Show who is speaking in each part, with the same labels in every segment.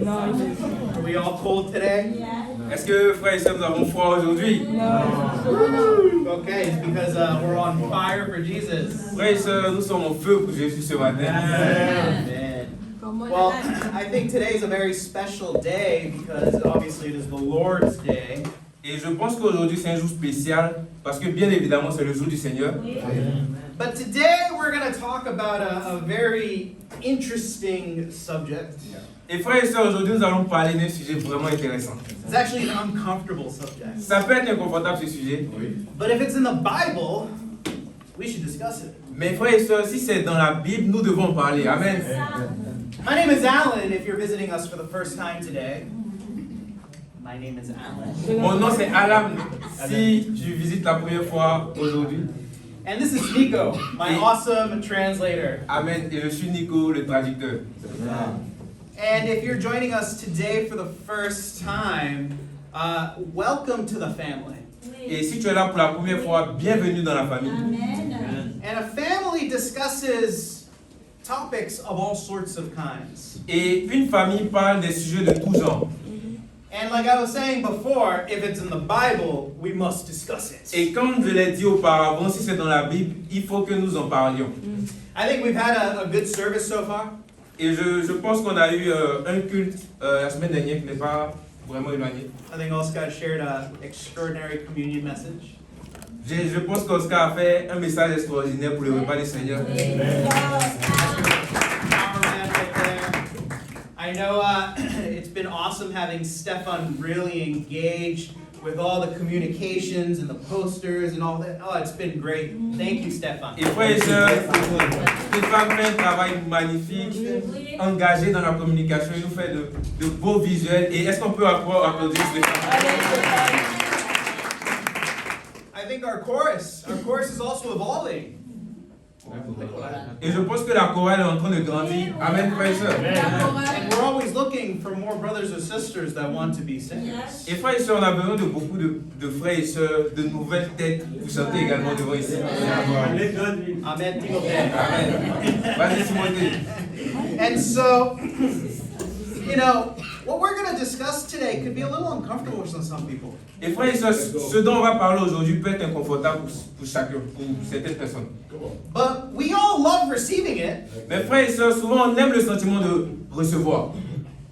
Speaker 1: Non.
Speaker 2: Are we all cold today?
Speaker 3: Est-ce que, frères et sœurs, nous avons froid aujourd'hui?
Speaker 2: Okay, it's because we're on fire for Jesus.
Speaker 3: Frères et sœurs, nous sommes en feu pour Jésus ce matin.
Speaker 2: Amen. Well, I think today is a very special day because obviously it is the Lord's Day.
Speaker 3: Et je pense qu'aujourd'hui c'est un jour spécial parce que bien évidemment c'est le jour du Seigneur.
Speaker 2: But today we're going to talk about a very interesting subject.
Speaker 3: Et frères et sœurs, aujourd'hui nous allons parler d'un sujet vraiment intéressant.
Speaker 2: It's actually an uncomfortable subject.
Speaker 3: Ça peut être inconfortable ce sujet,
Speaker 2: But if it's in the Bible, we should discuss it.
Speaker 3: mais frères et sœurs, si c'est dans la Bible, nous devons en parler. Amen.
Speaker 2: My name is Alan, if you're visiting us for the first time today. My name is Alan.
Speaker 3: Mon nom c'est Alam, si tu visites la première fois aujourd'hui.
Speaker 2: And this is Nico, my awesome translator.
Speaker 3: Amen. Et je suis Nico, le traducteur.
Speaker 2: And if you're joining us today for the first time, welcome to the family.
Speaker 3: Et si tu es là pour la première fois, bienvenue dans la famille.
Speaker 2: And a family discusses topics of all sorts of kinds.
Speaker 3: Et une famille parle des sujets de tout genre.
Speaker 2: And like I was saying before, if it's in the Bible, we must discuss it.
Speaker 3: Et comme je l'ai dit auparavant, si c'est dans la Bible, il faut que nous en parlions.
Speaker 2: I think we've had a good service so far.
Speaker 3: Et je pense qu'on a eu un culte la semaine dernière qui n'est pas vraiment éloigné.
Speaker 2: I think Oscar shared an extraordinary communion message.
Speaker 3: Je pense qu'Oscar a fait un message extraordinaire pour le repas du Seigneur.
Speaker 2: I know it's been awesome having Stefan really engaged with all the communications and the posters and all that. Oh, it's been great. Thank you, Stefan.
Speaker 3: Et frères et sœurs, Stéphane fait un travail magnifique, engagé dans la communication. Il nous fait de beaux visuels. Et est-ce qu'on peut applaudir Stéphane?
Speaker 2: I think our chorus is also evolving.
Speaker 3: Et je pense que la chorale est en train de grandir. Amen, frères et sœurs.
Speaker 2: And we're always looking for more brothers or sisters that want to be singers.
Speaker 3: Et frères et sœurs, on a besoin de beaucoup de frères et sœurs, de nouvelles têtes pour chanter également devant ici.
Speaker 2: Amen.
Speaker 3: Amen. Vas-y, Timothée.
Speaker 2: And so, you know, what we're going to discuss today could be a little uncomfortable for some people.
Speaker 3: Et frères et sœurs, ce dont on va parler aujourd'hui peut être inconfortable pour chacun, pour certaines personnes.
Speaker 2: But we all love receiving it.
Speaker 3: Mais frères et sœurs, souvent on aime le sentiment de recevoir.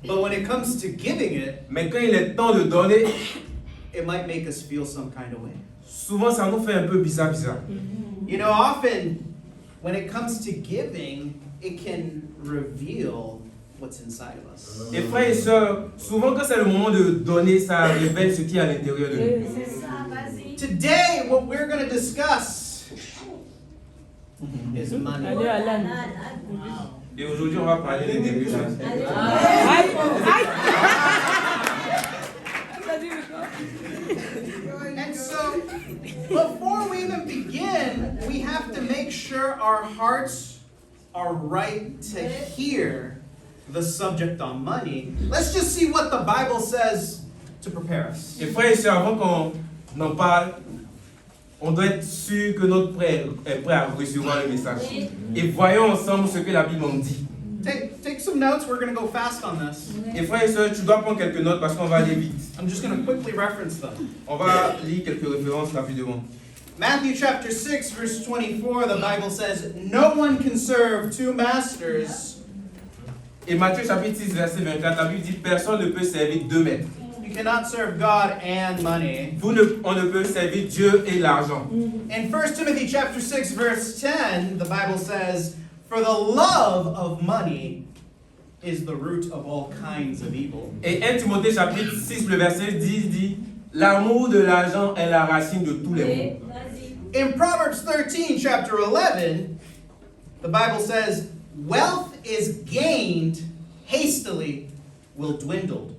Speaker 2: But when it comes to giving it,
Speaker 3: Mais quand il est temps de donner,
Speaker 2: it might make us feel some kind of way.
Speaker 3: souvent ça nous fait un peu bizarre.
Speaker 2: You know, often when it comes to giving, it can reveal what's inside of us.
Speaker 3: Et frères et sœurs, souvent quand c'est le moment de donner, ça révèle ce qui est à l'intérieur de nous.
Speaker 2: Today, what we're going to discuss is money.
Speaker 1: Allez, Alan.
Speaker 3: Et aujourd'hui, on va parler des débuts.
Speaker 1: Aïe, aïe.
Speaker 2: And so, before we even begin, we have to make sure our hearts are right to hear the subject on money. Let's just see what the Bible says to prepare us.
Speaker 3: Et frères et sœurs, avant qu'on en parle, on doit être sûr que notre frère est prêt à recevoir le message. Et voyons ensemble ce que la Bible en dit.
Speaker 2: Take some notes. We're going to go fast on this.
Speaker 3: Et frères et sœurs, tu dois prendre quelques notes parce qu'on va aller vite.
Speaker 2: I'm just going to quickly reference them.
Speaker 3: On va lire quelques références rapidement.
Speaker 2: Matthew chapter 6, verse 24, the Bible says, "No one can serve two masters."
Speaker 3: Et Matthieu chapitre 6, verset 24, la Bible dit personne ne peut servir deux maîtres.
Speaker 2: You cannot serve God and money.
Speaker 3: On ne peut servir Dieu et l'argent.
Speaker 2: In 1 Timothy chapter 6, verse 10, the Bible says, "For the love of money is the root of all kinds of evil."
Speaker 3: Et 1 Timothée chapitre 6, le verset 10 dit l'amour de l'argent est la racine de tous les maux.
Speaker 2: In Proverbs 13, chapter 11, the Bible says, "Wealth is gained hastily will dwindle,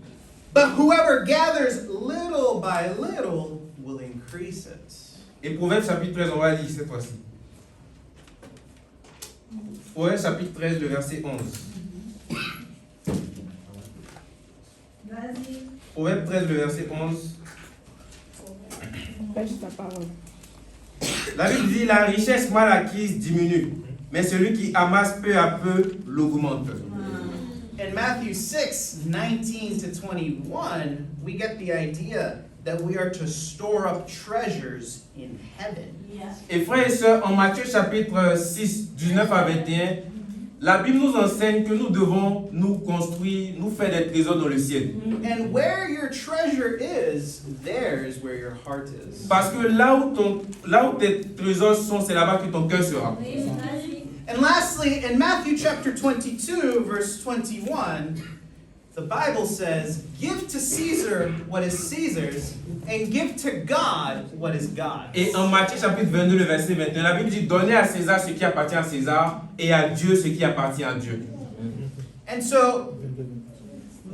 Speaker 2: but whoever gathers little by little will increase it."
Speaker 3: Et Proverbe chapitre 13, on va lire cette fois-ci. Proverbe chapitre 13, le verset 11. Proverbe 13, le verset 11.
Speaker 1: Pêche ta parole.
Speaker 3: La Bible dit la richesse mal acquise diminue, mais celui qui amasse peu à peu l'augmente.
Speaker 2: in Matthew 6:19 to 21, we get the idea that we are to store up treasures in heaven.
Speaker 3: Et frères et sœurs, en Matthieu chapitre 6, du 9 à 21, la Bible nous enseigne que nous devons nous construire, nous faire des trésors dans le ciel.
Speaker 2: And where your treasure is, there is where your heart is.
Speaker 3: Parce que là où tes trésors sont, c'est là-bas que ton cœur sera.
Speaker 2: And lastly, in Matthew chapter 22, verse 21, the Bible says, "Give to Caesar what is Caesar's, and give to God what is God's."
Speaker 3: Et en Matthieu chapitre 22, le verset 21, la Bible dit, donnez à César ce qui appartient à César et à Dieu ce qui appartient à Dieu.
Speaker 2: And so,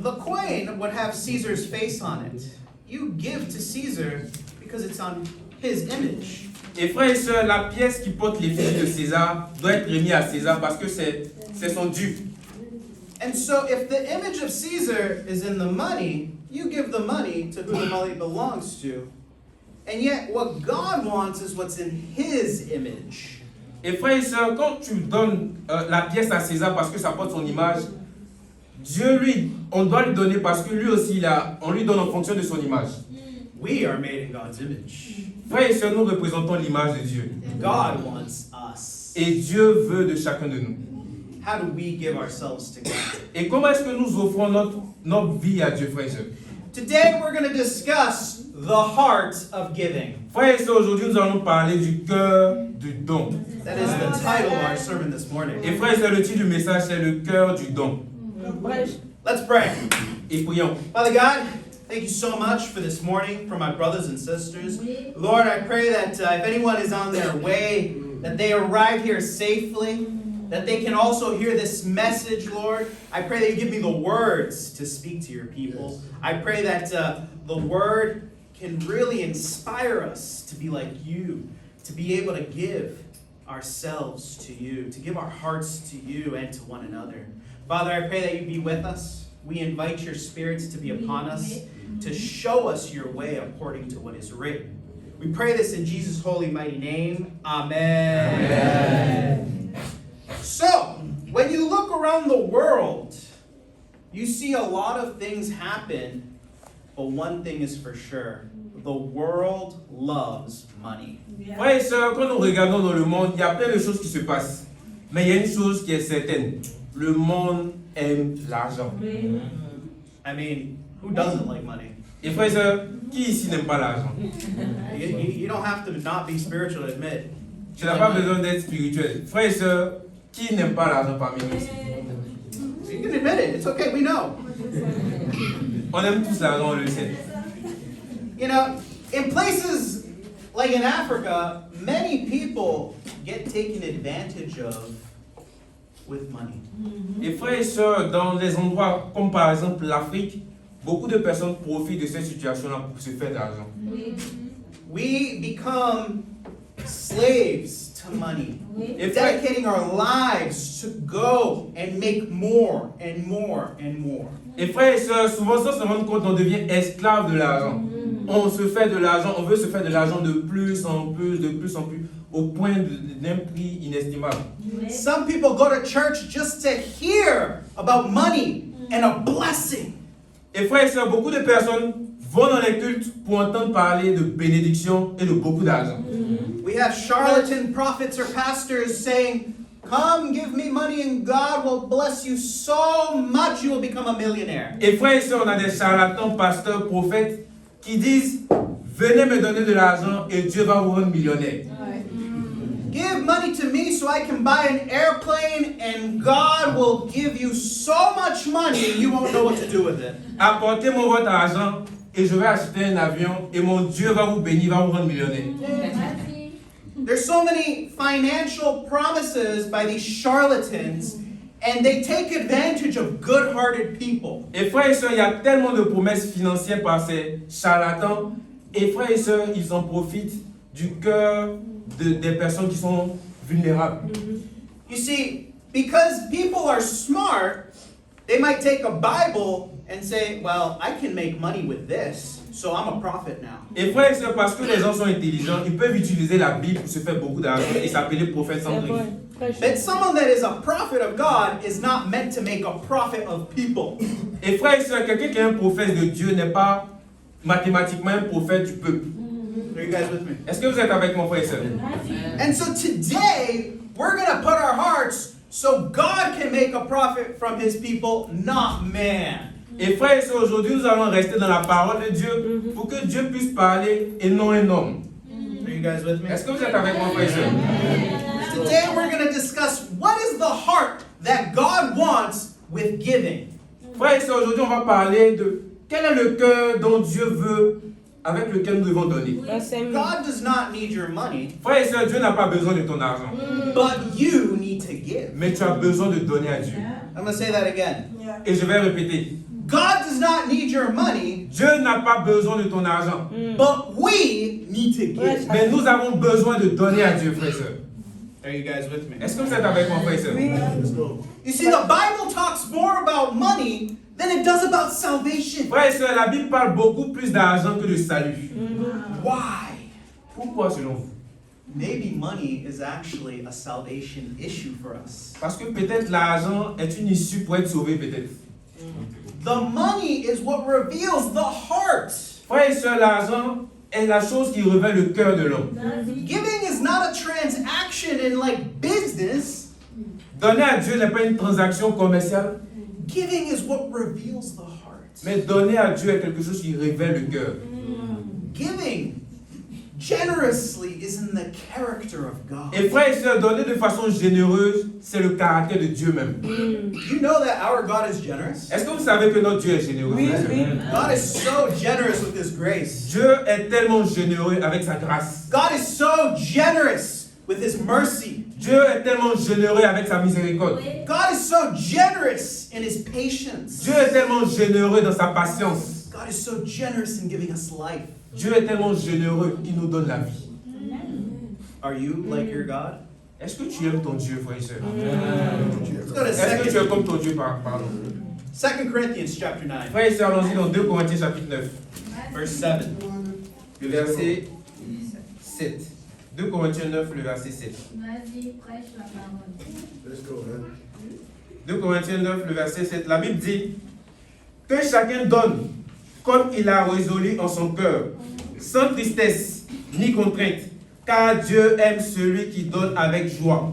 Speaker 2: the coin would have Caesar's face on it. You give to Caesar because it's on his image.
Speaker 3: Et frères et sœurs, la pièce qui porte l'effigie de César doit être remise à César parce que c'est son dû.
Speaker 2: And so, if the image of Caesar is in the money, you give the money to who the money belongs to. And yet, what God wants is what's in his image.
Speaker 3: Et frères et sœurs, quand tu donnes la pièce à César parce que ça porte son image, Dieu, lui, on doit lui donner parce que lui aussi, on lui donne en fonction de son image.
Speaker 2: We are made in God's image.
Speaker 3: Frères et sœurs, nous représentons l'image de Dieu.
Speaker 2: God wants us.
Speaker 3: Et Dieu veut de chacun de nous.
Speaker 2: How do we give ourselves to God?
Speaker 3: Et comment est-ce que nous offrons notre vie à Dieu, frères et sœurs?
Speaker 2: Today we're going to discuss the heart of giving.
Speaker 3: Frères et sœurs, aujourd'hui, nous allons parler du cœur du don.
Speaker 2: That is the title of our sermon this morning.
Speaker 3: Et frères et sœurs, le titre du message, c'est le cœur du don.
Speaker 2: Let's pray.
Speaker 3: Et prions.
Speaker 2: Father God, thank you so much for this morning, for my brothers and sisters. Lord, I pray that if anyone is on their way, that they arrive here safely, that they can also hear this message, Lord. I pray that you give me the words to speak to your people. I pray that the word can really inspire us to be like you, to be able to give ourselves to you, to give our hearts to you and to one another. Father, I pray that you be with us. We invite your spirits to be upon us, to show us your way according to what is written. We pray this in Jesus' holy mighty name. Amen. Amen. So, when you look around the world, you see a lot of things happen, but one thing is for sure. The world loves money.
Speaker 3: Frères et sœurs, quand nous regardons dans le monde, il y a plein de choses qui se passent. Mais il y a une chose qui est certaine. Le monde aime l'argent.
Speaker 2: I mean, who doesn't like money?
Speaker 3: Et frères et sœurs, qui ici n'aime pas l'argent?
Speaker 2: You don't have to not be spiritual to admit.
Speaker 3: Tu n'as pas besoin d'être spirituel. Frères et sœurs, qui n'aime pas l'argent parmi nous ici?
Speaker 2: You can admit it. It's okay. We know.
Speaker 3: On aime tous l'argent, on le sait.
Speaker 2: You know, in places like in Africa, many people get taken advantage of with money.
Speaker 3: Et frères et sœurs, dans les endroits comme par exemple l'Afrique, beaucoup de personnes profitent de cette situation-là pour se faire de l'argent.
Speaker 2: We become slaves to money, dedicating our lives to go and make more and more and more.
Speaker 3: Et frères et sœurs, souvent sans se rendre compte, on devient esclave de l'argent. On se fait de l'argent, on veut se faire de l'argent de plus en plus, au point d'un prix inestimable.
Speaker 2: Some people go to church just to hear about money and a blessing.
Speaker 3: Et frères et sœurs, beaucoup de personnes vont dans les cultes pour entendre parler de bénédiction et de beaucoup d'argent.
Speaker 2: We have charlatan prophets or pastors saying, "Come, give me money and God will bless you so much you will become a millionaire."
Speaker 3: Et frères et sœurs, on a des charlatans, pasteurs, prophètes qui disent, venez me donner de l'argent et Dieu va vous rendre millionnaire.
Speaker 2: Give money to me so I can buy an airplane and God will give you so much money you won't know what to do with it.
Speaker 3: Apportez-moi votre argent et je vais acheter un avion et mon Dieu va vous bénir, va vous rendre millionnaire.
Speaker 2: There's so many financial promises by these charlatans and they take advantage of good-hearted people.
Speaker 3: Et frères et sœurs, il y a tellement de promesses financières par ces charlatans. Et frères et sœurs, ils en profitent du cœur des personnes qui sont vulnérables.
Speaker 2: You see, because people are smart, they might take a Bible and say, well, I can make money with this, so I'm a prophet now.
Speaker 3: Et frères et sœurs, parce que les gens sont intelligents, ils peuvent utiliser la Bible pour se faire beaucoup d'argent et s'appeler prophète sans griffe.
Speaker 2: But someone that is a prophet of God is not meant to make a prophet of people.
Speaker 3: Et frères et sœurs, quelqu'un qui est un prophète de Dieu n'est pas mathématiquement un prophète du peuple.
Speaker 2: Are you guys with me?
Speaker 3: Est-ce que vous êtes avec mon frère et sœur?
Speaker 2: And so today, we're going to put our hearts so God can make a prophet from his people, not man.
Speaker 3: Et frères et sœurs, aujourd'hui, nous allons rester dans la parole de Dieu pour que Dieu puisse parler et non un homme.
Speaker 2: Are you guys with me?
Speaker 3: Est-ce que vous êtes avec mon frère et sœur?
Speaker 2: Today, we're going to discuss what is the heart that God wants with giving.
Speaker 3: Frères et sœurs, aujourd'hui, on va parler de quel est le cœur dont Dieu veut, avec lequel nous devons donner.
Speaker 2: God does not need your money,
Speaker 3: Frères et sœurs, Dieu n'a pas besoin de ton argent,
Speaker 2: but you need to give.
Speaker 3: mais tu as besoin de donner à Dieu.
Speaker 2: I'm going to say that again.
Speaker 3: Et je vais répéter.
Speaker 2: God does not need your money,
Speaker 3: Dieu n'a pas besoin de ton argent,
Speaker 2: but we need to give.
Speaker 3: mais nous avons besoin de donner à Dieu, frères et sœurs.
Speaker 2: Are you guys with me?
Speaker 3: Est-ce que vous êtes avec mon frère et sœur?
Speaker 2: You see, the Bible talks more about money than it does about salvation.
Speaker 3: Frères et sœurs, la Bible parle beaucoup plus d'argent que de salut.
Speaker 2: Why?
Speaker 3: Pourquoi selon vous?
Speaker 2: Maybe money is actually a salvation issue for us.
Speaker 3: Parce que peut-être l'argent est une issue pour être sauvé, peut-être.
Speaker 2: The money is what reveals the heart.
Speaker 3: Frères et sœurs, l'argent est la chose qui révèle le cœur de l'homme.
Speaker 2: Giving is not a transaction in like business.
Speaker 3: Donner à Dieu n'est pas une transaction commerciale,
Speaker 2: Giving is what reveals the heart.
Speaker 3: mais donner à Dieu est quelque chose qui révèle le cœur.
Speaker 2: Giving generously is in the character of God.
Speaker 3: Et frères et sœurs, donner de façon généreuse, c'est le caractère de Dieu même.
Speaker 2: You know that our God is generous?
Speaker 3: Est-ce que vous savez que notre Dieu est généreux?
Speaker 1: Oui,
Speaker 3: frères et sœurs?
Speaker 1: oui.
Speaker 2: God is so generous with his grace.
Speaker 3: Dieu est tellement généreux avec sa grâce.
Speaker 2: God is so generous with his mercy.
Speaker 3: Dieu est tellement généreux avec sa miséricorde.
Speaker 2: God is so generous in his patience.
Speaker 3: Dieu est tellement généreux dans sa patience.
Speaker 2: God is so generous in giving us life.
Speaker 3: Dieu est tellement généreux qu'il nous donne la vie.
Speaker 2: Are you like your God?
Speaker 3: Est-ce que tu aimes ton Dieu, frère et sœur?
Speaker 2: Let's go to
Speaker 3: Est-ce que tu es
Speaker 2: 2
Speaker 3: comme ton Dieu, pardon?
Speaker 2: Corinthians chapter 9,
Speaker 3: Frère et sœur, allons-y dans 2 Corinthiens chapitre 9,
Speaker 2: verse 7.
Speaker 3: le verset 7. 2 Corinthiens 9, le verset 7.
Speaker 4: Vas-y, prêche la parole.
Speaker 3: 2 Corinthiens 9, le verset 7. La Bible dit que chacun donne comme il a résolu en son cœur, sans tristesse ni contrainte, car Dieu aime celui qui donne avec joie.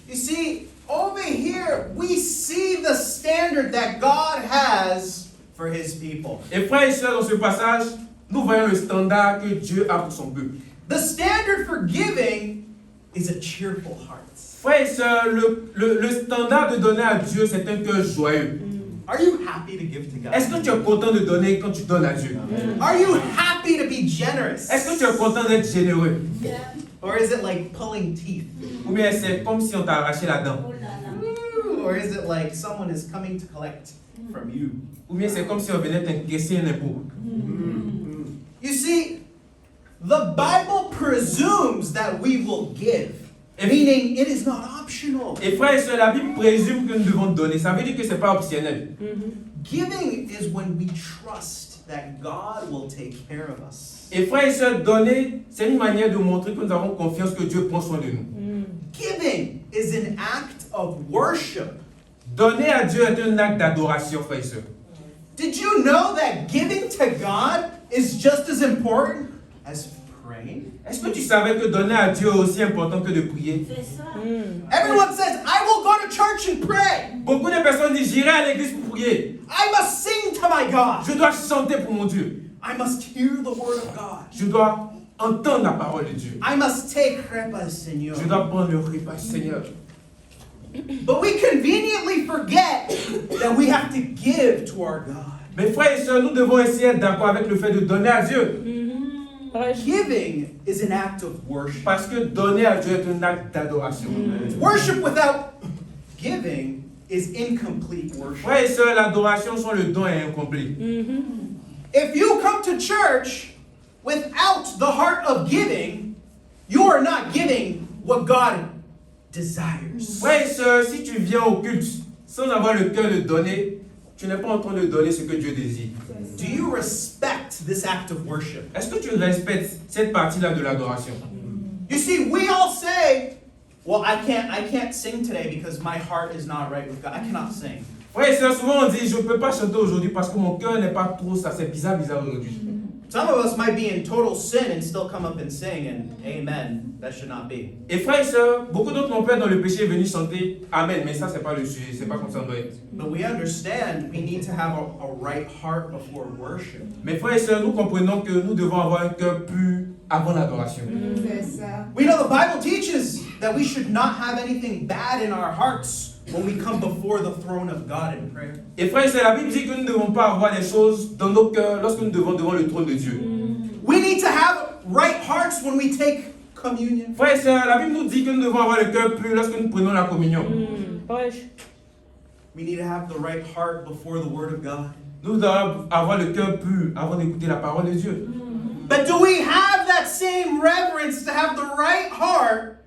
Speaker 2: You see, over here, we see the standard that God has for his people.
Speaker 3: Et frères et sœurs, dans ce passage, nous voyons le standard que Dieu a pour son peuple.
Speaker 2: The standard for giving is a cheerful heart.
Speaker 3: Frères et sœurs, le standard de donner à Dieu, c'est un cœur joyeux.
Speaker 2: Are you happy to give to God?
Speaker 3: Est-ce que tu es content de donner quand tu donnes à Dieu?
Speaker 2: Are you happy to be generous?
Speaker 3: Est-ce que tu es content d'être généreux?
Speaker 2: Or is it like pulling teeth?
Speaker 3: Ou bien c'est comme si on t'a arraché la dent?
Speaker 4: Oh là là.
Speaker 2: Or is it like someone is coming to collect from you?
Speaker 3: Ou bien c'est comme si on venait t'encaisser un impôt?
Speaker 2: You see, the Bible presumes that we will give, meaning it is not optional.
Speaker 3: Et frères et sœurs, la Bible présume que nous devons donner. Ça veut dire que ce n'est pas optionnel.
Speaker 2: Giving is when we trust that God will take care of us.
Speaker 3: Et frères et sœurs, donner, c'est une manière de montrer que nous avons confiance que Dieu prend soin de nous.
Speaker 2: Giving is an act of worship.
Speaker 3: Donner à Dieu est un acte d'adoration, frères et sœurs.
Speaker 2: Did you know that giving to God is just as important as praying?
Speaker 3: Est-ce que tu savais que donner à Dieu est aussi important que de prier?
Speaker 4: C'est ça.
Speaker 2: Everyone says, I will go to church and pray.
Speaker 3: Beaucoup de personnes disent, j'irai à l'église pour prier.
Speaker 2: I must sing to my God.
Speaker 3: Je dois chanter pour mon Dieu.
Speaker 2: I must hear the word of God.
Speaker 3: Je dois entendre la parole de Dieu.
Speaker 2: I must take repas, Señor.
Speaker 3: Je dois prendre le repas du Seigneur.
Speaker 2: But we conveniently forget that we have to give to our God.
Speaker 3: Mais frères et sœurs, nous devons essayer d'être d'accord avec le fait de donner à Dieu.
Speaker 2: Giving is an act of worship.
Speaker 3: Parce que donner à Dieu est un acte d'adoration.
Speaker 2: Worship without giving is incomplete worship.
Speaker 3: Frères et sœurs, l'adoration sans le don est incomplet.
Speaker 2: If you come to church without the heart of giving, you are not giving what God desires.
Speaker 3: Frères et sœurs, si tu viens au culte sans avoir le cœur de donner, tu n'es pas en train de donner ce que Dieu désire.
Speaker 2: Do you respect this act of worship?
Speaker 3: Est-ce que tu respectes cette partie-là de l'adoration?
Speaker 2: You see, we all say, well, I can't sing today because my heart is not right with God. I cannot sing.
Speaker 3: Frères et sœurs, souvent on dit, je ne peux pas chanter aujourd'hui parce que mon cœur n'est pas trop, ça c'est bizarre aujourd'hui.
Speaker 2: Some of us might be in total sin and still come up and sing, and amen. That should not be.
Speaker 3: Et frères et sœurs, beaucoup d'autres mon père dans le péché est venu chanter Amen, mais ça c'est pas le sujet, c'est pas comme ça on doit être.
Speaker 2: But we understand we need to have a right heart before worship.
Speaker 3: Mais frères et sœurs, nous comprenons que nous devons avoir un cœur pur avant l'adoration.
Speaker 1: C'est ça.
Speaker 2: We know the Bible teaches that we should not have anything bad in our hearts when we come before the throne of God in prayer.
Speaker 3: Et frères et sœurs, la Bible dit que nous ne devons pas avoir des choses dans nos cœurs lorsque nous devons devant le trône de Dieu.
Speaker 2: We need to have right hearts when we take communion.
Speaker 3: Frères et sœurs, la Bible nous dit que nous devons avoir le cœur pur lorsque nous prenons la communion.
Speaker 1: Prêche.
Speaker 2: We need to have the right heart before the Word of God.
Speaker 3: Nous devons avoir le cœur pur avant d'écouter la parole de Dieu.
Speaker 2: But do we have that same reverence to have the right heart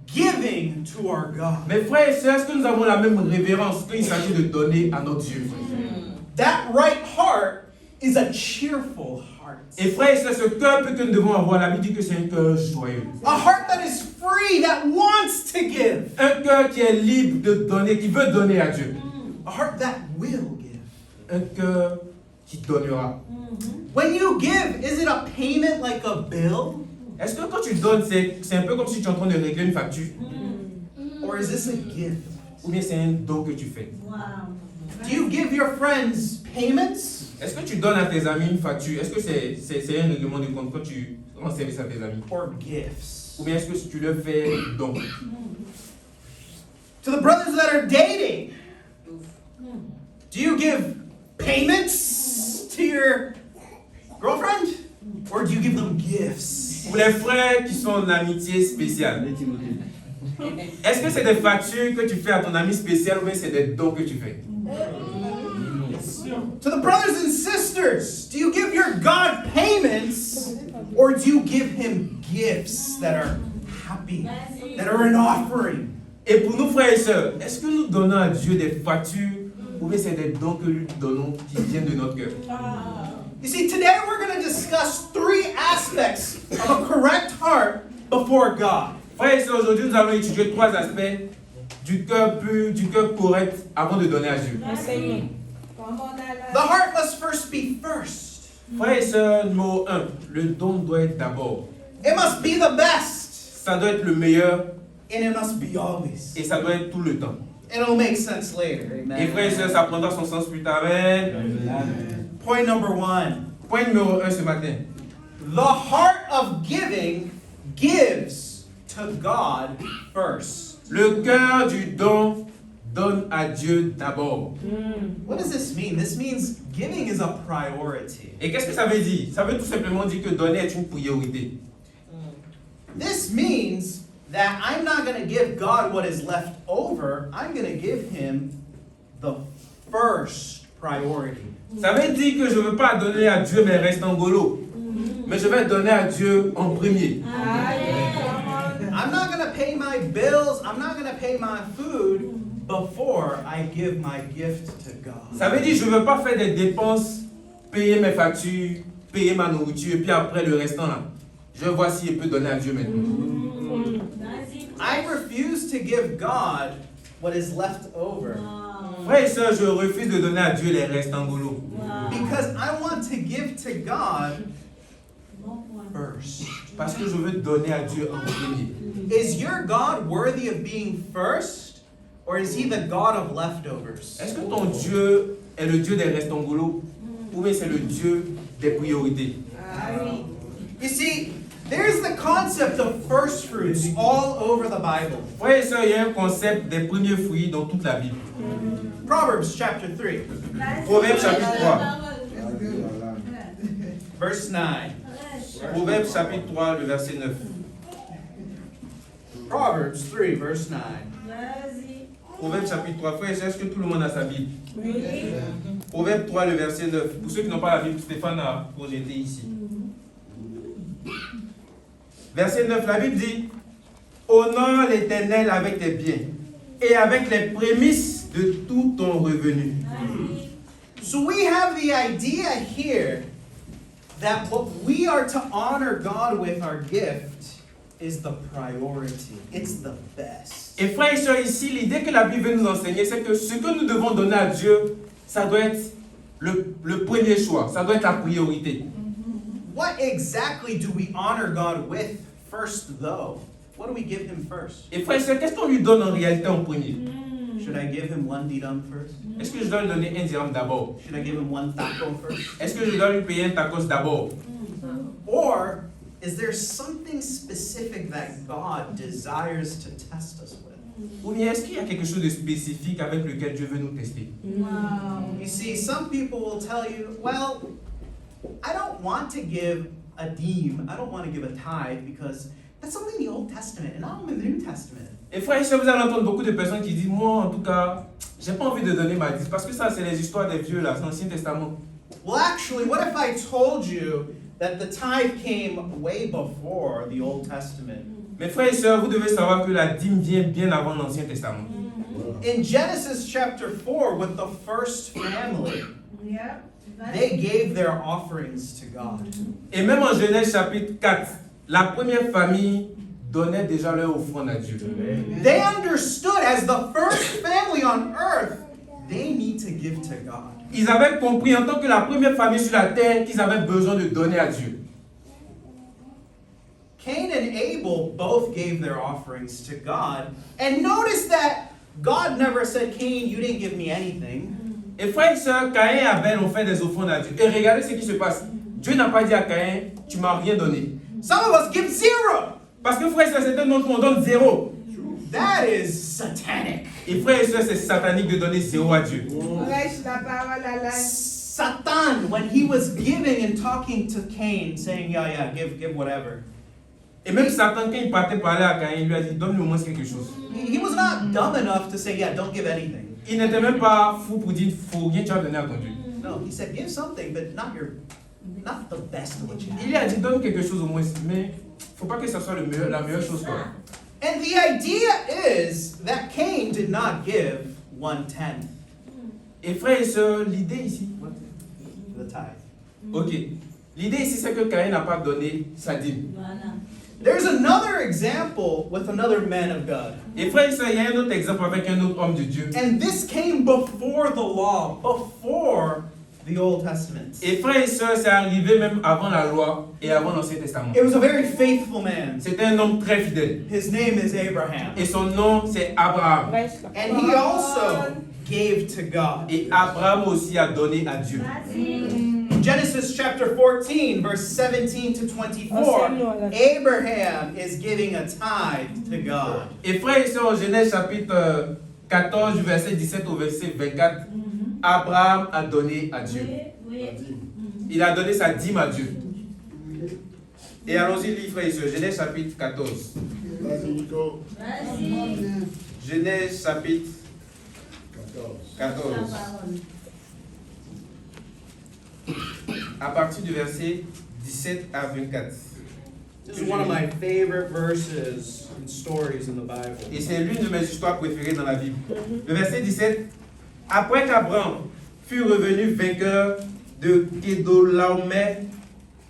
Speaker 2: giving to our God?
Speaker 3: Mais frères et sœurs, est-ce que nous avons la même révérence quand il s'agit de donner à notre Dieu?
Speaker 2: That right heart is a cheerful heart.
Speaker 3: Et frères et sœurs, ce cœur pur que nous devons avoir, la Bible dit que c'est un cœur joyeux.
Speaker 2: A heart that is free, that wants to give.
Speaker 3: Un cœur qui est libre de donner, qui veut donner à Dieu.
Speaker 2: A heart that will give.
Speaker 3: Un cœur qui donnera.
Speaker 2: When you give, is it a payment like a bill?
Speaker 3: Est-ce que quand tu donnes, c'est un peu comme si tu es en train de régler une facture?
Speaker 2: Or is this a gift?
Speaker 3: Ou bien c'est un don que tu fais?
Speaker 2: Do you give your friends payments?
Speaker 3: Est-ce que tu donnes à tes amis une facture? Est-ce que c'est un règlement de compte quand tu rends service à tes amis?
Speaker 2: Or gifts?
Speaker 3: Ou bien est-ce que tu leur fais don?
Speaker 2: To the brothers that are dating, do you give payments to your girlfriend? Or do you give them gifts?
Speaker 3: Pour les frères qui sont en amitié spéciale, est-ce que c'est des factures que tu fais à ton ami spécial ou bien c'est des dons que tu fais?
Speaker 2: To the brothers and sisters, do you give your God payments or do you give him gifts that are happy, that are an offering?
Speaker 3: Et pour nous frères et sœurs, est-ce que nous donnons à Dieu des factures ou bien c'est des dons que nous donnons qui viennent de notre cœur?
Speaker 2: You see, today we're going to discuss 3 aspects of a correct heart before God.
Speaker 3: Frères et sœurs, aujourd'hui nous allons étudier 3 aspects du cœur pur, du cœur correct avant de donner à Dieu.
Speaker 1: Enseignez.
Speaker 2: The heart must first be first.
Speaker 3: Frères et sœurs, numéro 1, le don doit être d'abord.
Speaker 2: It must be the best.
Speaker 3: Ça doit être le meilleur
Speaker 2: And it must be always.
Speaker 3: et ça doit être tout le temps.
Speaker 2: It'll make sense later.
Speaker 3: Et frères et sœurs, ça prendra son sens plus tard. Amen.
Speaker 2: Point number 1.
Speaker 3: Point numéro 1 ce matin.
Speaker 2: The heart of giving gives to God first.
Speaker 3: Le cœur du don donne à Dieu d'abord.
Speaker 2: What does this mean? This means giving is a priority.
Speaker 3: Et qu'est-ce que ça veut dire? Ça veut tout simplement dire que donner est une priorité.
Speaker 2: This means that I'm not going to give God what is left over. I'm going to give him the first priority.
Speaker 3: Ça veut dire que je ne veux pas donner à Dieu mes restes en golo. Mais je vais donner à Dieu en premier.
Speaker 2: I'm not going to pay my bills. I'm not going to pay my food before I give my gift to God.
Speaker 3: Ça veut dire que je ne veux pas faire des dépenses, payer mes factures, payer ma nourriture, et puis après le restant là. Je vois si je peux donner à Dieu maintenant.
Speaker 2: I refuse to give God what is left over
Speaker 3: Frères et sœurs, je refuse de donner à Dieu les restes en golo.
Speaker 2: because I want to give to God first.
Speaker 3: Parce que je veux donner à Dieu en premier.
Speaker 2: Is your God worthy of being first, or is he the God of leftovers?
Speaker 3: Est-ce que ton Dieu est le Dieu des restes en golo ou bien c'est le Dieu des priorités?
Speaker 2: You see, there's the concept of first fruits all over the Bible.
Speaker 3: Frères et sœurs, il y a un concept des premiers fruits dans toute la Bible.
Speaker 2: Proverbs chapter 3,
Speaker 3: Proverbe chapitre 3.
Speaker 2: verse 9.
Speaker 3: Proverbe chapitre 3, le verset 9.
Speaker 2: Proverbs 3, verse 9.
Speaker 3: Proverbe chapitre 3. Frères et sœurs, est-ce que tout le monde a sa Bible? Proverbe 3, le verset 9. Pour ceux qui n'ont pas la Bible, Stéphane a projeté ici. Verset 9, la Bible dit: honore l'Éternel avec tes biens et avec les prémices de tout ton revenu.
Speaker 2: So we have the idea here that what we are to honor God with our gift is the priority. It's the best.
Speaker 3: Et frères et sœurs, ici, l'idée que la Bible veut nous enseigner, c'est que ce que nous devons donner à Dieu, ça doit être le premier choix, ça doit être la priorité.
Speaker 2: What exactly do we honor God with first, though? What do we give him first?
Speaker 3: Et frères et sœurs, qu'est-ce qu'on lui donne en réalité en premier?
Speaker 2: Should I give him one dirham first?
Speaker 3: Est-ce que je dois lui donner un dirham d'abord?
Speaker 2: Should I give him one taco first?
Speaker 3: Est-ce que je dois lui payer un tacos d'abord?
Speaker 2: Or is there something specific that God desires to test us with?
Speaker 3: Ou bien est-ce qu'il y a quelque chose de spécifique avec lequel Dieu veut nous tester?
Speaker 2: You see, some people will tell you, well, I don't want to give a dime, I don't want to give a tithe because that's only in the Old Testament and I'm in the New Testament.
Speaker 3: Et frères et sœurs, vous allez entendre beaucoup de personnes qui disent, moi en tout cas, j'ai pas envie de donner ma dîme parce que ça c'est les histoires des vieux là, c'est l'Ancien Testament.
Speaker 2: Well, actually, what if I told you that the tithe came way before the Old Testament?
Speaker 3: Mais frères et sœurs, vous devez savoir que la dîme vient bien avant l'Ancien Testament.
Speaker 2: In Genesis chapter 4, with the first family,
Speaker 1: Yeah.
Speaker 2: they gave their offerings to God.
Speaker 3: Et même en Genèse chapitre 4, la première famille donnait déjà leur offrande à Dieu.
Speaker 2: They understood as the first family on earth, they need to give to God.
Speaker 3: Ils avaient compris en tant que la première famille sur la terre qu'ils avaient besoin de donner à Dieu.
Speaker 2: Cain and Abel both gave their offerings to God. And notice that God never said, Cain, you didn't give me anything.
Speaker 3: Et frères et sœurs, Caïn et Abel ont fait des offrandes à Dieu. Et regardez ce qui se passe. Dieu n'a pas dit à Caïn, tu m'as rien donné.
Speaker 2: Some of us give zero.
Speaker 3: Parce que frères et sœurs, c'est un autre qu'on donne zéro.
Speaker 2: That is satanic.
Speaker 3: Et frères et sœurs, c'est satanique de donner zéro à Dieu.
Speaker 1: Prêche la parole à la...
Speaker 2: Satan, when he was giving and talking to Cain, saying, yeah, give whatever.
Speaker 3: Et même Satan, quand il partait parler à Caïn, il lui a dit, donne-lui au moins quelque chose.
Speaker 2: He was not dumb enough to say, yeah, don't give anything.
Speaker 3: Il n'était même pas fou pour dire, faut rien tu as donné à ton Dieu.
Speaker 2: No, he said, give something, but not the best of what you
Speaker 3: Il lui a
Speaker 2: have.
Speaker 3: dit, donne quelque chose au moins, mais faut pas que ça soit la meilleure chose. Quoi.
Speaker 2: And the idea is that Cain did not give 1/10,
Speaker 3: Et frères et sœurs, l'idée ici,
Speaker 2: the tithe.
Speaker 3: ok, l'idée ici c'est que Caïn n'a pas donné sa dîme.
Speaker 4: Voilà.
Speaker 2: There's another example with another man of God.
Speaker 3: Et frères et sœurs, il y a un autre exemple avec un autre homme de Dieu.
Speaker 2: And this came before the law, before the Old Testament.
Speaker 3: Et frères et sœurs, c'est arrivé même avant la loi et avant l'Ancien Testament.
Speaker 2: It was a very faithful man.
Speaker 3: C'était un homme très fidèle.
Speaker 2: His name is Abraham.
Speaker 3: Et son nom, c'est Abraham.
Speaker 1: Prêche la
Speaker 2: And he also gave to God.
Speaker 3: Et Abraham aussi a donné à Dieu.
Speaker 4: Vas-y.
Speaker 2: Genesis chapter 14, verse 17 to 24, Abraham is giving a tithe to God.
Speaker 3: Et frères et sœurs, en Genèse chapitre 14, du verset 17 au verset 24, Abraham a donné à Dieu.
Speaker 4: Oui, oui.
Speaker 3: Il a donné sa dîme à Dieu. Et allons-y, lire, frères et sœurs, Genèse chapitre 14.
Speaker 5: Vas-y, Nico.
Speaker 4: Vas-y.
Speaker 3: Genèse chapitre 14.
Speaker 4: La parole.
Speaker 3: À partir du verset 17 à 24.
Speaker 2: This is one of my favorite verses and stories in the Bible.
Speaker 3: Et c'est l'une de mes histoires préférées dans la Bible. Le verset 17. Après qu'Abraham fut revenu vainqueur de Kédorlaomer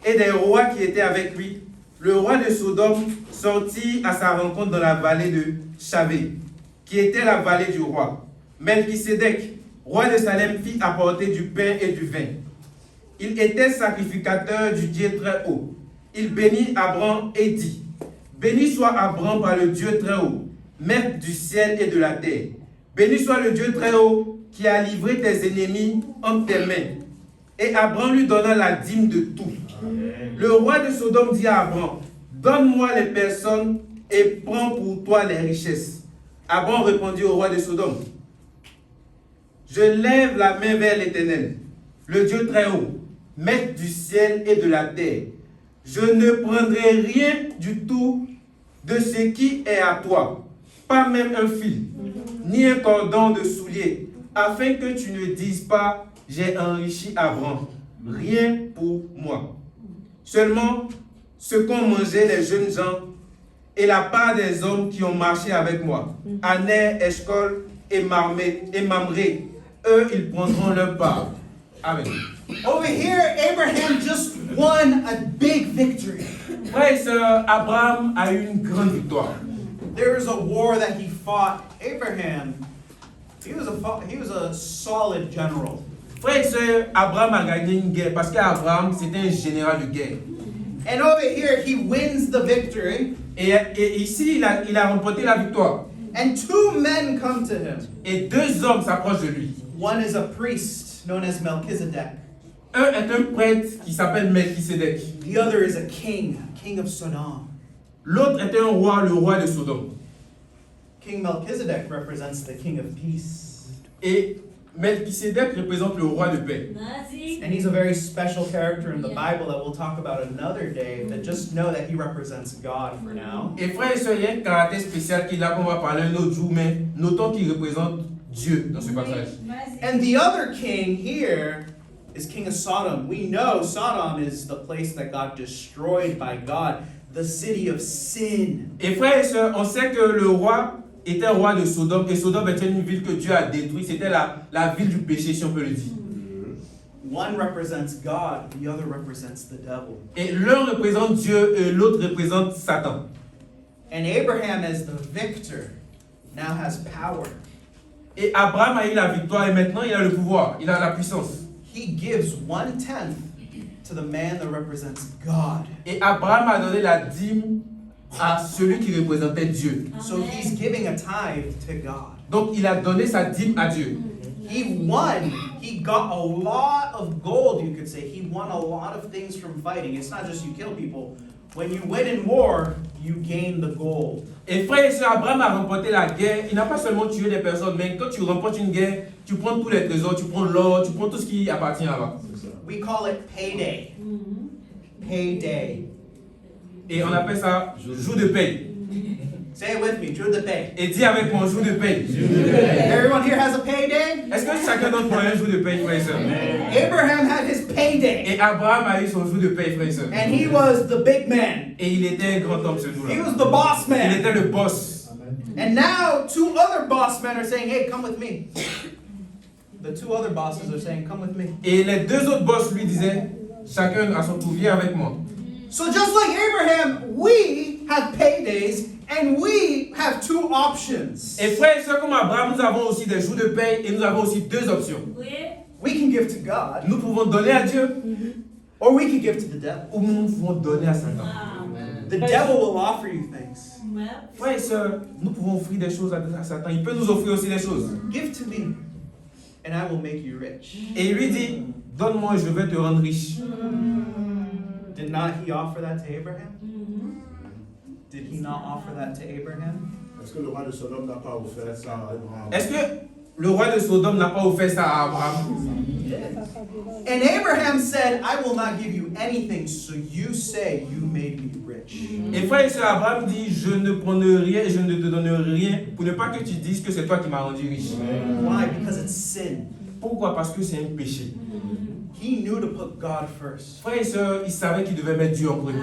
Speaker 3: et des rois qui étaient avec lui, le roi de Sodome sortit à sa rencontre dans la vallée de Chavé, qui était la vallée du roi. Melchisédek, roi de Salem, fit apporter du pain et du vin. Il était sacrificateur du Dieu très haut. Il bénit Abraham et dit, béni soit Abraham par le Dieu très haut, maître du ciel et de la terre. Béni soit le Dieu très haut qui a livré tes ennemis entre tes mains. Et Abraham lui donna la dîme de tout. Le roi de Sodome dit à Abraham, donne-moi les personnes et prends pour toi les richesses. Abraham répondit au roi de Sodome, je lève la main vers l'Éternel, le Dieu très haut, maître du ciel et de la terre. Je ne prendrai rien du tout de ce qui est à toi, pas même un fil, ni un cordon de soulier, afin que tu ne dises pas, j'ai enrichi Abraham, rien pour moi. Seulement ce qu'ont mangé les jeunes gens et la part des hommes qui ont marché avec moi, Aner, Eshcol et Mamré, eux, ils prendront leur part. Amen.
Speaker 2: Over here, Abraham just won a big victory.
Speaker 3: Frères et sœurs, Abraham a eu une grande victoire.
Speaker 2: There was a war that he fought. Abraham, he was a solid general.
Speaker 3: Frères et sœurs, Abraham a gagné une guerre parce qu'Abraham, c'était un général de guerre.
Speaker 2: And over here, he wins the victory.
Speaker 3: Et ici, il a remporté la victoire.
Speaker 2: And two men come to him.
Speaker 3: Et deux hommes s'approchent de lui.
Speaker 2: One is a priest known as Melchizedek.
Speaker 3: Un est un prêtre qui s'appelle Melchisedec.
Speaker 2: The other is a king of Sodom.
Speaker 3: L'autre était un roi, le roi de Sodome.
Speaker 2: King Melchizedek represents the king of peace.
Speaker 3: Et Melchisedec représente le roi de paix.
Speaker 2: And he's a very special character in the Bible that we'll talk about another day, but just know that he represents God for now.
Speaker 3: Et frère et sœurs, il y a un caractère spécial qu'il a qu'on va parler un autre jour, mais notons qu'il représente Dieu dans ce passage.
Speaker 2: And the other king here is king of Sodom. We know Sodom is the place that got destroyed by God, the city of sin.
Speaker 3: Et frères et sœurs, on sait que le roi était roi de Sodome, et Sodome était une ville que Dieu a détruite. C'était la ville du péché, si on peut le dire.
Speaker 2: One represents God, the other represents the devil.
Speaker 3: Et l'un représente Dieu et l'autre représente Satan.
Speaker 2: And Abraham, as the victor, now has power.
Speaker 3: Et Abraham a eu la victoire et maintenant il a le pouvoir, il a la puissance.
Speaker 2: He gives 1/10 to the man that represents God.
Speaker 3: Et Abraham a donné la dîme à celui qui représentait Dieu.
Speaker 2: So he's giving a tithe to God.
Speaker 3: Donc il a donné sa dîme à Dieu.
Speaker 2: He won. He got a lot of gold, you could say. He won a lot of things from fighting. It's not just you kill people. When you win in war, you gain the gold.
Speaker 3: Et frère et sœurs, Abraham a remporté la guerre. Il n'a pas seulement tué des personnes, mais quand tu remportes une guerre, tu prends tous les trésors, tu prends l'or, tu prends tout ce qui appartient là-bas.
Speaker 2: We call it payday. Payday.
Speaker 3: Et on appelle ça jour de paye.
Speaker 2: Say it with me, jour de paye.
Speaker 3: Et dis avec moi, jour de paye.
Speaker 2: Everyone here has a payday?
Speaker 3: Est-ce que chacun d'entre nous a un jour de paye, frère et sœurs?
Speaker 2: Abraham had his payday.
Speaker 3: Et Abraham a eu son jour de paye, frère et sœurs.
Speaker 2: And he was the big man.
Speaker 3: Et il était un grand homme ce
Speaker 2: He
Speaker 3: jour-là.
Speaker 2: was the boss
Speaker 3: Il
Speaker 2: man.
Speaker 3: était le boss.
Speaker 2: And now two other boss men are saying, hey, come with me. The two other bosses are saying, come with me.
Speaker 3: Et les deux autres boss lui disaient, chacun à son tour, viens avec moi.
Speaker 2: So just like Abraham, we have paydays and we have two options.
Speaker 3: Et frères et sœurs, comme Abraham, nous avons aussi des jours de paye et nous avons aussi deux options.
Speaker 2: We can give to God,
Speaker 3: Nous pouvons donner à Dieu
Speaker 2: or we can give to the devil.
Speaker 3: ou nous pouvons donner à Satan.
Speaker 2: The devil will offer you things.
Speaker 3: Frères et sœurs, nous pouvons offrir des choses à Satan. Il peut nous offrir aussi des choses.
Speaker 2: Give to me, and I will make you rich.
Speaker 3: Et il lui dit, donne-moi, je vais te rendre riche.
Speaker 2: Did not he offer that to Abraham? Did he not offer that to Abraham?
Speaker 5: Est-ce que le roi de Sodome n'a pas offert ça à Abraham?
Speaker 3: Est-ce que le roi de Sodome n'a pas offert ça à Abraham?
Speaker 2: And Abraham said, I will not give you anything, so you say you made me rich.
Speaker 3: Et frère et sœur, Abraham dit, je ne prends rien et je ne te donne rien pour ne pas que tu dises que c'est toi qui m'as rendu riche.
Speaker 2: Why? Because it's sin.
Speaker 3: Pourquoi? Parce que c'est un péché.
Speaker 2: He knew to put God first.
Speaker 3: Frère et sœur, il savait qu'il devait mettre Dieu en premier.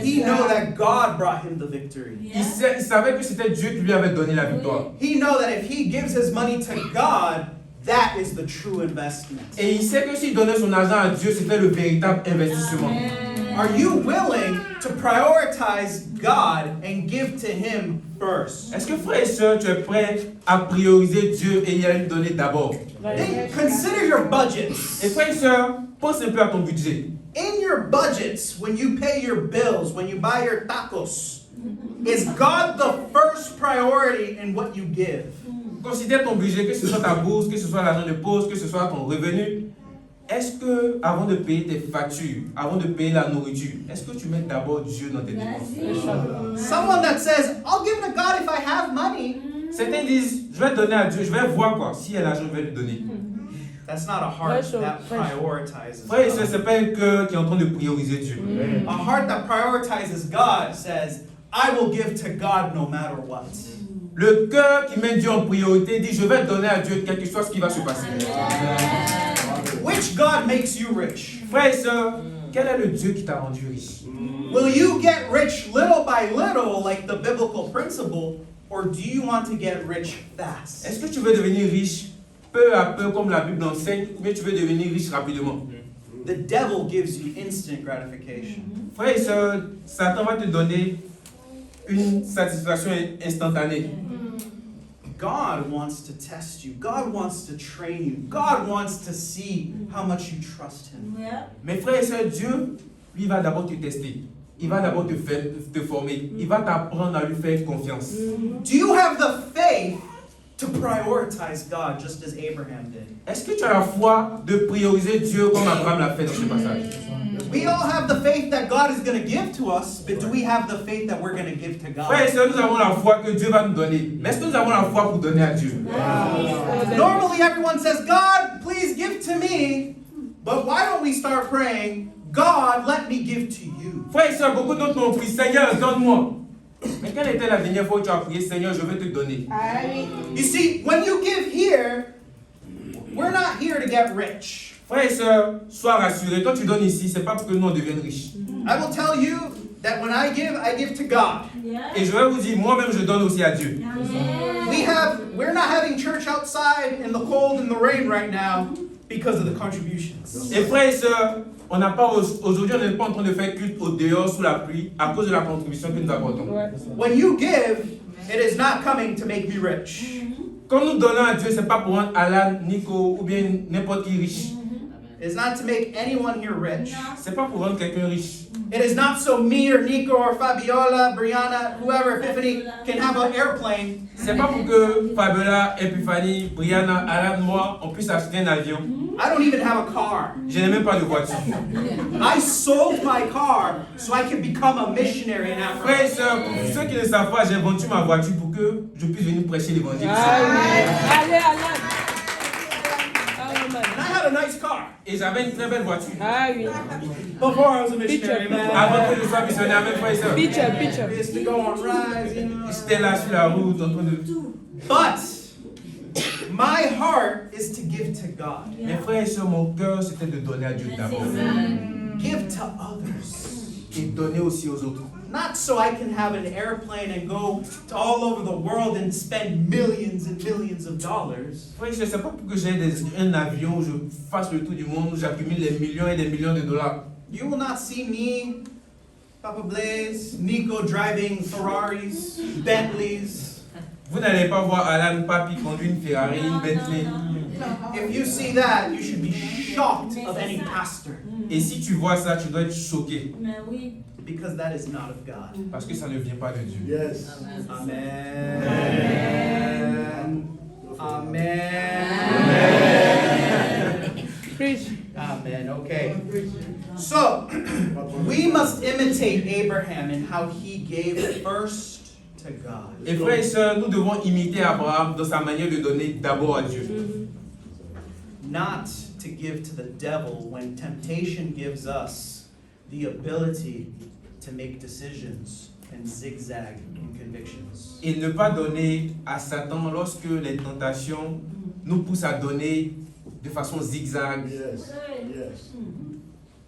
Speaker 2: He knew that God brought him the victory.
Speaker 3: Il savait que c'était Dieu qui lui avait donné la victoire.
Speaker 2: He know that if he gives his money to God, that is the true investment.
Speaker 3: Et il sait que s'il donnait son argent à Dieu, c'était le véritable investissement.
Speaker 2: Are you willing to prioritize God and give to him first?
Speaker 3: Est-ce que frère et sœur, tu es prêt à prioriser Dieu et à lui donner d'abord?
Speaker 2: Then consider your budgets.
Speaker 3: Et frère et sœur, pense un peu à ton budget.
Speaker 2: In your budgets, when you pay your bills, when you buy your tacos, is God the first priority in what you give?
Speaker 3: Considère ton budget, que ce soit ta bourse, que ce soit l'argent de pause, que ce soit ton revenu. Est-ce que, avant de payer tes factures, avant de payer la nourriture, est-ce que tu mets d'abord Dieu dans tes dépenses?
Speaker 2: Someone that says, I'll give to God if I have money.
Speaker 3: Certains disent, je vais donner à Dieu, je vais voir quoi. Si elle a l'argent, je vais lui donner.
Speaker 2: That's not a heart that prioritizes
Speaker 3: Frère et sœur,
Speaker 2: God.
Speaker 3: c'est pas un cœur qui est en train de prioriser Dieu.
Speaker 2: A heart that prioritizes God says, I will give to God no matter what.
Speaker 3: Le cœur qui met Dieu en priorité dit, je vais donner à Dieu quel que soit ce qui va se passer.
Speaker 2: Which God makes you rich?
Speaker 3: Frère et sœur, quel est le Dieu qui t'a rendu riche?
Speaker 2: Will you get rich little by little, like the biblical principle, or do you want to get rich fast?
Speaker 3: Est-ce que tu veux devenir riche peu à peu, comme la Bible enseigne, mais tu veux devenir riche rapidement.
Speaker 2: The devil gives you instant gratification.
Speaker 3: Frère et sœur, Satan va te donner une satisfaction instantanée.
Speaker 2: God wants to test you. God wants to train you. God wants to see how much you trust him.
Speaker 3: Mais frère et sœur, Dieu, lui, va d'abord te tester. Il va d'abord te former. Il va t'apprendre à lui faire confiance.
Speaker 2: Do you have the faith to prioritize God just as Abraham did?
Speaker 3: Est-ce que tu as la foi de prioriser Dieu comme Abraham l'a fait dans ce passage?
Speaker 2: We all have the faith that God is going to give to us, but do we have the faith that we're going to give to
Speaker 3: Frère et
Speaker 2: God?
Speaker 3: sœur, nous avons la foi que Dieu va nous donner. Mais est-ce que nous avons la foi pour donner à Dieu?
Speaker 2: Normally everyone says, God, please give to me. But why don't we start praying, God, let me give to you?
Speaker 3: Frère et sœur, beaucoup d'autres ont prié, Seigneur, donne-moi. Mais quelle était la dernière fois où tu as prié, Seigneur, je veux te donner?
Speaker 2: You see, when you give here, we're not here to get rich.
Speaker 3: Frère et sœur, sois rassuré. Quand tu donnes ici, c'est pas pour que nous on devienne riches.
Speaker 2: I will tell you that when I give to God.
Speaker 3: Et je vais vous dire, moi-même, je donne aussi à Dieu.
Speaker 2: We're not having church outside in the cold and the rain right now because of the contributions.
Speaker 3: Et frères et sœurs, on n'a pas aujourd'hui, on n'est pas en train de faire culte au dehors sous la pluie à cause de la contribution que nous apportons.
Speaker 2: When you give, it is not coming to make me rich.
Speaker 3: Quand nous donnons à Dieu, c'est pas pour rendre Alan, Nico ou bien n'importe qui riche.
Speaker 2: It is not to make anyone here rich.
Speaker 3: C'est pas pour rendre quelqu'un riche.
Speaker 2: It is not so me or Nico or Fabiola, Brianna, whoever, Epiphany can have an airplane.
Speaker 3: C'est pas pour que Fabiola, Epiphany, Brianna, Alan, moi, on puisse acheter un avion.
Speaker 2: I don't even have a car.
Speaker 3: Je n'ai même pas de voiture.
Speaker 2: I sold my car so I could become a missionary in
Speaker 3: Frères et
Speaker 2: Africa.
Speaker 3: sœurs, pour ceux qui ne savent pas, j'ai vendu ma voiture pour que je puisse venir prêcher l'évangile.
Speaker 6: Allez, Alan.
Speaker 2: And I had a nice car
Speaker 3: Et j'avais une très belle voiture.
Speaker 6: Ah oui.
Speaker 2: before I was a missionary, man.
Speaker 3: Avant que je sois missionnaire, même frères et sœurs.
Speaker 6: Picture.
Speaker 2: We used to go on rides, you know.
Speaker 3: J'étais là sur la route en train de...
Speaker 2: But my heart is to give to God.
Speaker 3: Mes frères et sœurs, mon cœur, c'était de donner à Dieu d'abord.
Speaker 2: Give to others.
Speaker 3: Et donner aussi aux autres.
Speaker 2: Not so I can have an airplane and go to all over the world and spend millions and millions of dollars.
Speaker 3: Frères et sœurs, c'est pas pour que j'ai un avion, je fasse le tour du monde, où j'accumule des millions et des millions de dollars.
Speaker 2: You will not see me, Papa Blaze, Nico driving Ferraris, Bentleys.
Speaker 3: Vous n'allez pas voir Alan Papi conduire une Ferrari, une Bentley.
Speaker 2: If you see that, you should be shocked of any pastor.
Speaker 3: Et si tu vois ça, tu dois être choqué.
Speaker 2: Because that is not of God.
Speaker 3: Parce que ça ne vient pas de Dieu.
Speaker 5: Yes.
Speaker 2: Amen. Amen.
Speaker 6: Preach.
Speaker 2: Amen. Okay. So, we must imitate Abraham in how he gave first to God.
Speaker 3: Et frères et sœurs, nous devons imiter Abraham dans sa manière de donner d'abord à Dieu.
Speaker 2: Not to give to the devil when temptation gives us the ability to make decisions and zigzag in convictions.
Speaker 3: Et ne pas donner à Satan lorsque les tentations nous poussent à donner de façon zigzag.
Speaker 5: Yes. Yes.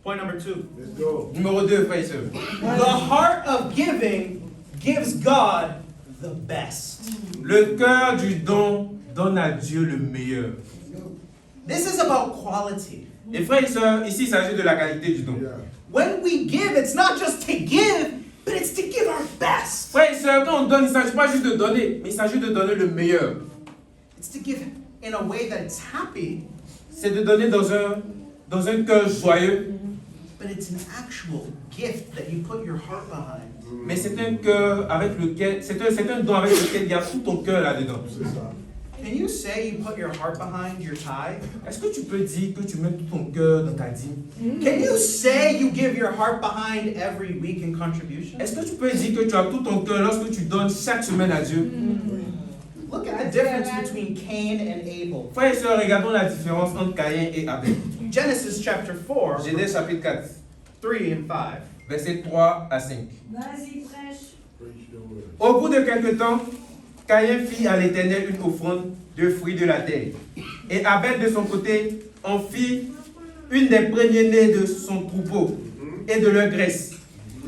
Speaker 2: Point number 2.
Speaker 5: Let's go.
Speaker 3: Numéro 2, frères et sœurs.
Speaker 2: The heart of giving gives God the best.
Speaker 3: Le cœur du don donne à Dieu le meilleur.
Speaker 2: This is about quality.
Speaker 3: Et frères et sœurs, ici il s'agit de la qualité du don.
Speaker 5: Yeah.
Speaker 2: When we give, it's not just to give, but it's to give our best.
Speaker 3: Frères et sœurs, quand on donne, il ne s'agit pas juste de donner, mais il s'agit de donner le meilleur.
Speaker 2: It's to give in a way that it's happy,
Speaker 3: C'est de donner dans un cœur joyeux,
Speaker 2: but it's an actual gift that you put your heart behind.
Speaker 3: mais c'est un cœur avec lequel, c'est un don avec lequel il y a tout ton cœur là-dedans.
Speaker 5: C'est ça.
Speaker 2: Can you say you put your heart behind your tithe?
Speaker 3: Est-ce que tu peux dire que tu mets tout ton cœur dans ta dîme?
Speaker 2: Can you say you give your heart behind every week in contribution?
Speaker 3: Est-ce que tu peux dire que tu as tout ton cœur lorsque tu donnes chaque semaine à Dieu?
Speaker 2: Look at the difference between Cain and Abel.
Speaker 3: Frères et sœurs, regardons la différence entre Caïn et Abel.
Speaker 2: Genesis chapter 4,
Speaker 3: Genèse chapitre 4,
Speaker 2: 3 and 5.
Speaker 3: versets 3 à 5.
Speaker 4: Vas-y, prêche.
Speaker 5: Preach the word.
Speaker 3: Au bout de quelque temps, Caïn fit à l'Éternel une offrande de fruits de la terre. Et Abel, de son côté, en fit une des premiers-nés de son troupeau et de leur graisse.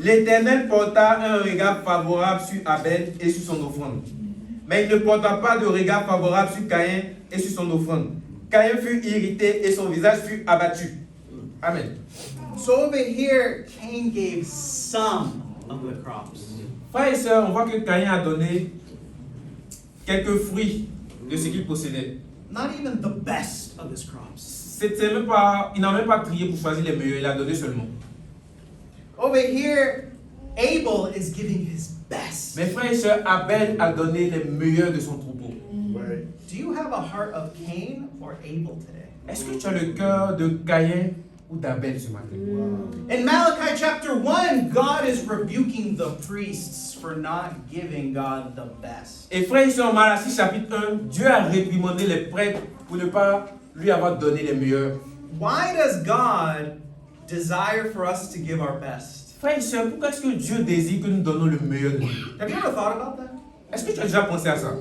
Speaker 3: L'Éternel porta un regard favorable sur Abel et sur son offrande. Mais il ne porta pas de regard favorable sur Caïn et sur son offrande. Caïn fut irrité et son visage fut abattu. Amen.
Speaker 2: So over here, Cain gave some of the crops.
Speaker 3: Frères et sœurs, on voit que Caïn a donné quelques fruits de ce qu'il possédait.
Speaker 2: Not even the best of his crops.
Speaker 3: Il n'a même pas trié pour choisir les meilleurs, il a donné seulement.
Speaker 2: Over here, Abel is giving his best.
Speaker 3: Mes frères et sœurs, Abel a donné les meilleurs de son troupeau.
Speaker 5: Ouais.
Speaker 2: Do you have a heart of Cain or Abel today?
Speaker 3: Est-ce que tu as le cœur de Caïn ou d'Abel ce matin?
Speaker 2: In Malachi chapter 1, God is rebuking the priests for not giving God the best.
Speaker 3: Et frères et sœurs, en Malachie chapitre 1, Dieu a réprimandé les prêtres pour ne pas lui avoir donné les meilleurs.
Speaker 2: Why does God desire for us to give our best?
Speaker 3: Frères et sœurs, pourquoi est-ce que Dieu désire que nous donnons le meilleur de nous?
Speaker 2: Have you ever thought about that?
Speaker 3: Est-ce que tu as déjà pensé à ça?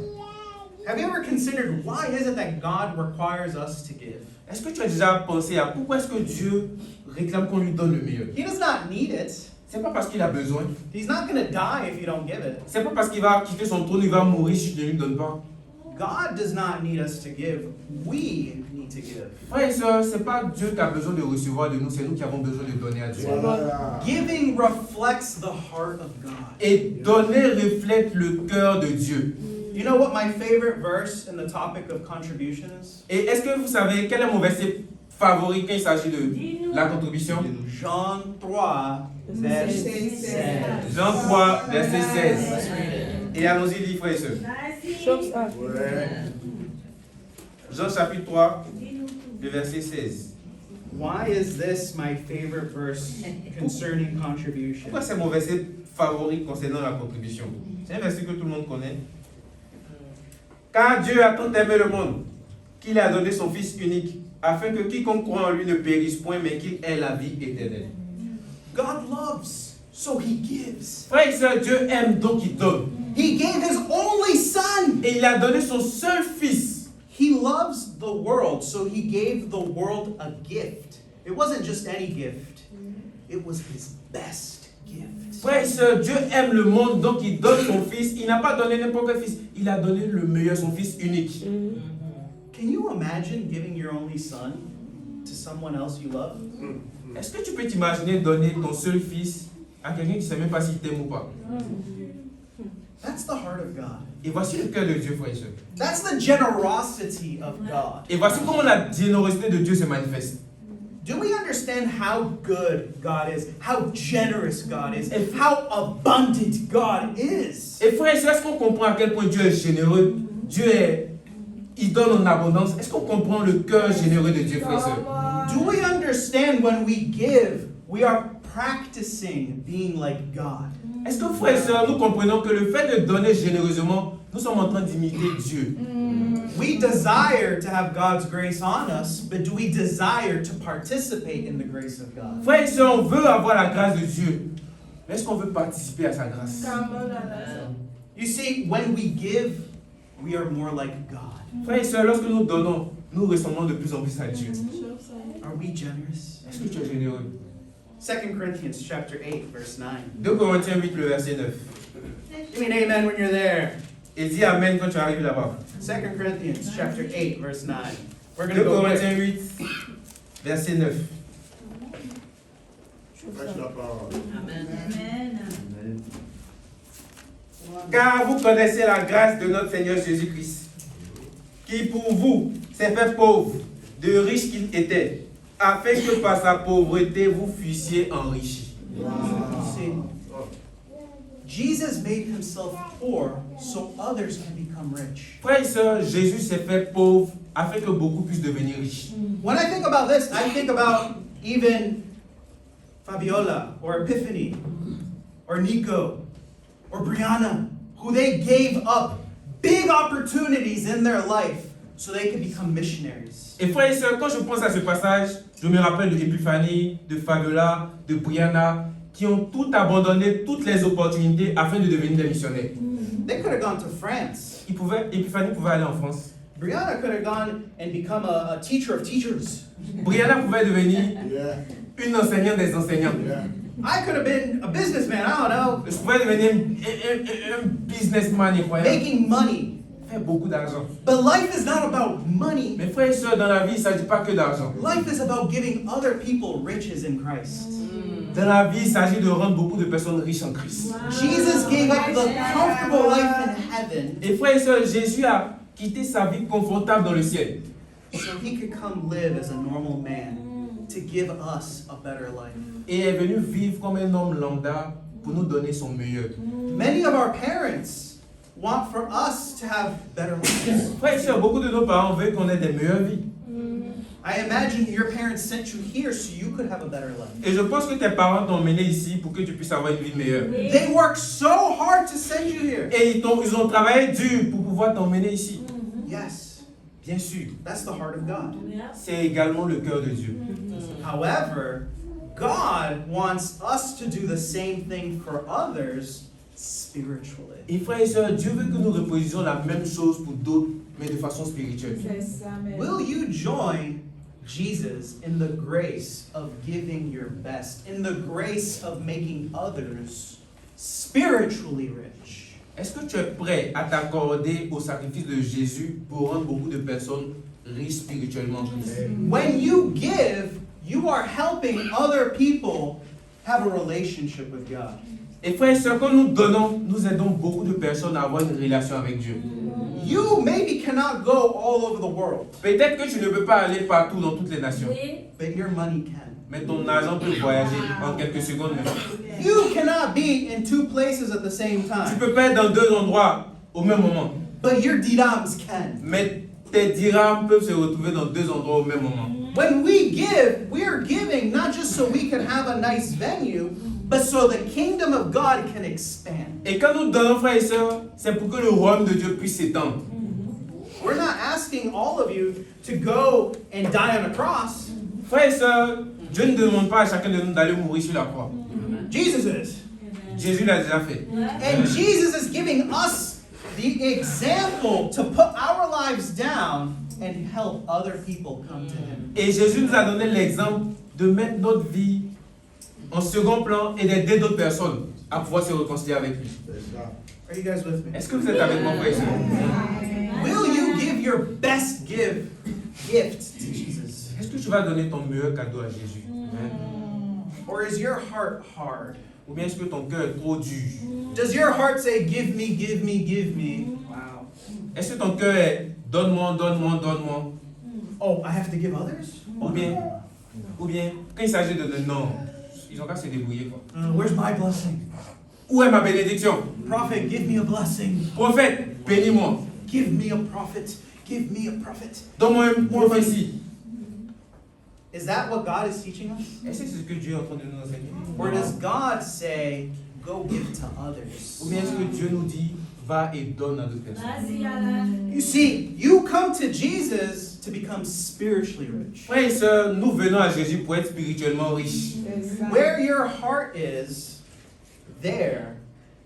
Speaker 2: Have you ever considered why is it that God requires us to give?
Speaker 3: Est-ce que tu as déjà pensé à pourquoi est-ce que Dieu réclame qu'on lui donne le meilleur?
Speaker 2: He does not need it.
Speaker 3: C'est pas parce qu'il a besoin.
Speaker 2: He's not going to die if you don't give it.
Speaker 3: C'est pas parce qu'il va quitter son trône, il va mourir si tu ne lui donnes pas.
Speaker 2: God does not need us to give. We need to give.
Speaker 3: Frères et sœurs, c'est pas Dieu qui a besoin de recevoir de nous, c'est nous qui avons besoin de donner à Dieu.
Speaker 5: Voilà.
Speaker 2: Giving reflects the heart of God.
Speaker 3: Et donner reflète le cœur de Dieu.
Speaker 2: You know what my favorite verse in the topic of contribution is?
Speaker 3: Et est-ce que vous savez quel est mon verset favori quand il s'agit de la contribution?
Speaker 2: Jean 3, verset 16.
Speaker 3: Jean 3, verset 16. Et allons-y, lire, frères et sœurs.
Speaker 6: Show ça.
Speaker 5: Ouais.
Speaker 3: Jean chapitre 3, le verset 16.
Speaker 2: Why is this my favorite verse concerning contribution?
Speaker 3: Pourquoi c'est mon verset favori concernant la contribution? C'est un verset que tout le monde connaît. Car Dieu a tant aimé le monde qu'il a donné son Fils unique, afin que quiconque croit en lui ne périsse point, mais qu'il ait la vie éternelle.
Speaker 2: God loves, so he gives.
Speaker 3: Frères et sœurs, Dieu aime donc il donne.
Speaker 2: He gave his only son.
Speaker 3: Et il a donné son seul Fils.
Speaker 2: He loves the world, so he gave the world a gift. It wasn't just any gift. It was his best gift.
Speaker 3: Frères et sœurs, Dieu aime le monde, donc il donne son Fils. Il n'a pas donné n'importe quel Fils. Il a donné le meilleur, son Fils unique.
Speaker 2: Can you imagine giving your only son to someone else you love?
Speaker 3: Est-ce que tu peux t'imaginer donner ton seul Fils à quelqu'un qui ne sait même pas s'il t'aime ou pas?
Speaker 2: That's the heart of God.
Speaker 3: Et voici le cœur de Dieu, frères et sœurs.
Speaker 2: That's the generosity of God.
Speaker 3: Et voici comment la générosité de Dieu se manifeste.
Speaker 2: Do we understand how good God is, how generous God is, and how abundant God is?
Speaker 3: Et frères et sœurs, est-ce qu'on comprend à quel point Dieu est généreux? Il donne en abondance. Est-ce qu'on comprend le cœur généreux de Dieu, frères et sœurs?
Speaker 2: Do we understand when we give, we are practicing being like God?
Speaker 3: Est-ce que, frères et sœurs, nous comprenons que le fait de donner généreusement, nous sommes en train d'imiter Dieu?
Speaker 2: We desire to have God's grace on us, but do we desire to participate in the grace of God?
Speaker 3: Frères et sœurs, on veut avoir la grâce de Dieu. Mais est-ce qu'on veut participer à sa grâce?
Speaker 2: You see, when we give, we are more like God.
Speaker 3: Frères et sœurs, lorsque nous donnons, nous ressemblons de plus en plus à Dieu.
Speaker 2: Are we generous?
Speaker 3: Est-ce que tu es généreux?
Speaker 2: 2 Corinthians chapter 8, verse 9.
Speaker 3: 2 Corinthiens 8, le verset 9.
Speaker 2: Give me an amen when you're there.
Speaker 3: Et dis Amen quand tu arrives là-bas.
Speaker 2: 2 Corinthians chapter 8, verse 9. We're going
Speaker 3: 2
Speaker 2: to go there.
Speaker 3: Corinthiens 8, verset 9.
Speaker 5: Prêche la parole.
Speaker 4: Amen.
Speaker 3: Car vous connaissez la grâce de notre Seigneur Jésus-Christ, qui pour vous s'est fait pauvre, de riche qu'il était, afin que par sa pauvreté vous fussiez enrichis.
Speaker 2: See, Jesus made himself poor so others can become rich.
Speaker 3: Frères et sœurs, Jésus s'est fait pauvre afin que beaucoup puissent devenir riches.
Speaker 2: When I think about this, I think about even Fabiola or Epiphany or Nico or Brianna, who they gave up big opportunities in their life so they could become missionaries.
Speaker 3: Et frères et sœurs, quand je pense à ce passage, je me rappelle de Epiphanie, de Fabiola, de Brianna, qui ont tout abandonné, toutes les opportunités afin de devenir des missionnaires.
Speaker 2: They could have gone to France.
Speaker 3: Epiphanie pouvait aller en France.
Speaker 2: Brianna could have gone and become a teacher of teachers.
Speaker 3: Brianna pouvait devenir
Speaker 5: Yeah.
Speaker 3: une enseignante des enseignants.
Speaker 5: Yeah.
Speaker 2: I could have been a businessman, I don't know,
Speaker 3: Je pouvais devenir un businessman incroyable.
Speaker 2: making money
Speaker 3: fait beaucoup d'argent.
Speaker 2: But life is not about money.
Speaker 3: Mes frères et sœurs, dans la vie, il ne s'agit pas que d'argent.
Speaker 2: Life is about giving other people riches in Christ.
Speaker 3: Dans la vie, il s'agit de rendre beaucoup de personnes riches en Christ.
Speaker 2: Jesus gave up the comfortable life in heaven
Speaker 3: Et frères et sœurs, Jésus a quitté sa vie confortable dans le ciel.
Speaker 2: so he could come live as a normal man to give us a better life.
Speaker 3: Et est venu vivre comme un homme lambda pour nous donner son meilleur.
Speaker 2: Many of our parents want for us to have better lives.
Speaker 3: Frères et sœurs, beaucoup de nos parents veulent qu'on ait des meilleures vies.
Speaker 2: I imagine your parents sent you here so you could have a better life.
Speaker 3: Et je pense que tes parents t'ont emmené ici pour que tu puisses avoir une vie meilleure.
Speaker 2: They worked so hard to send you here.
Speaker 3: Et ils ont travaillé dur pour pouvoir t'emmener ici.
Speaker 2: Yes,
Speaker 3: Bien sûr,
Speaker 2: that's the heart of God.
Speaker 3: c'est également le cœur de Dieu.
Speaker 2: However, God wants us to do the same thing for others spiritually.
Speaker 3: Et frères et sœurs, Dieu veut que nous reproduisions la même chose pour d'autres, mais de façon spirituelle.
Speaker 1: C'est ça, mais.
Speaker 2: Will you join Jesus in the grace of giving your best, in the grace of making others spiritually rich?
Speaker 3: Est-ce que tu es prêt à t'accorder au sacrifice de Jésus pour rendre beaucoup de personnes riches spirituellement en Christ?
Speaker 2: When you give, you are helping other people have a relationship with God.
Speaker 3: Et frères et sœurs, quand nous donnons, nous aidons beaucoup de personnes à avoir une relation avec Dieu.
Speaker 2: You maybe cannot go all over the world,
Speaker 3: Peut-être que tu ne peux pas aller partout dans toutes les nations,
Speaker 2: but your money can.
Speaker 3: mais ton argent peut voyager en quelques secondes.
Speaker 2: You cannot be in two places at the same
Speaker 3: Tu
Speaker 2: time,
Speaker 3: peux pas être dans deux endroits au même moment,
Speaker 2: but your dirhams can.
Speaker 3: mais tes dirhams peuvent se retrouver dans deux endroits au même moment.
Speaker 2: When we give, we are giving not just so we can have a nice venue, but so the kingdom of God can expand.
Speaker 3: Et quand nous donnons, frères et sœurs, c'est pour que le royaume de Dieu puisse s'étendre.
Speaker 2: We're not asking all of you to go and die on a cross.
Speaker 3: Frères et sœurs, Dieu ne demande pas à chacun de nous d'aller mourir sur la croix.
Speaker 2: Jesus is.
Speaker 3: Jésus l'a déjà fait.
Speaker 2: And Jesus is giving us the example to put our lives down and help other people come to Him.
Speaker 3: Et Jésus nous a donné l'exemple de mettre notre vie en second plan et d'aider d'autres personnes à pouvoir se réconcilier avec lui.
Speaker 2: Are you guys with me?
Speaker 3: Est-ce que vous êtes avec moi, frères et sœurs?
Speaker 2: Will you give your best gift to Jesus?
Speaker 3: Est-ce que tu vas donner ton meilleur cadeau à Jésus?
Speaker 2: Or is your heart hard?
Speaker 3: Ou bien est-ce que ton cœur est trop dur?
Speaker 2: Does your heart say, give me, give me, give me? Wow.
Speaker 3: Est-ce que ton cœur est donne-moi, donne-moi, donne-moi?
Speaker 2: Oh, I have to give others?
Speaker 3: Ou bien, quand il s'agit de non, ils ont qu'à se débrouiller, quoi.
Speaker 2: Where's my blessing?
Speaker 3: Où est ma bénédiction?
Speaker 2: Prophet, give me a blessing.
Speaker 3: Prophète, bénis-moi.
Speaker 2: Give me a prophet. Give me a prophet.
Speaker 3: Donne-moi une prophétie.
Speaker 2: Is that what God is teaching us?
Speaker 3: Est-ce que c'est ce que Dieu est en train de nous enseigner?
Speaker 2: Or does God say, go give to others?
Speaker 3: Ou bien est-ce que Dieu nous dit, va et donne à d'autres personnes?
Speaker 2: You see, you come to Jesus to become spiritually rich.
Speaker 3: Frères et sœurs, nous venons à Jésus pour être spirituellement riches.
Speaker 1: C'est ça.
Speaker 2: Where your heart is, there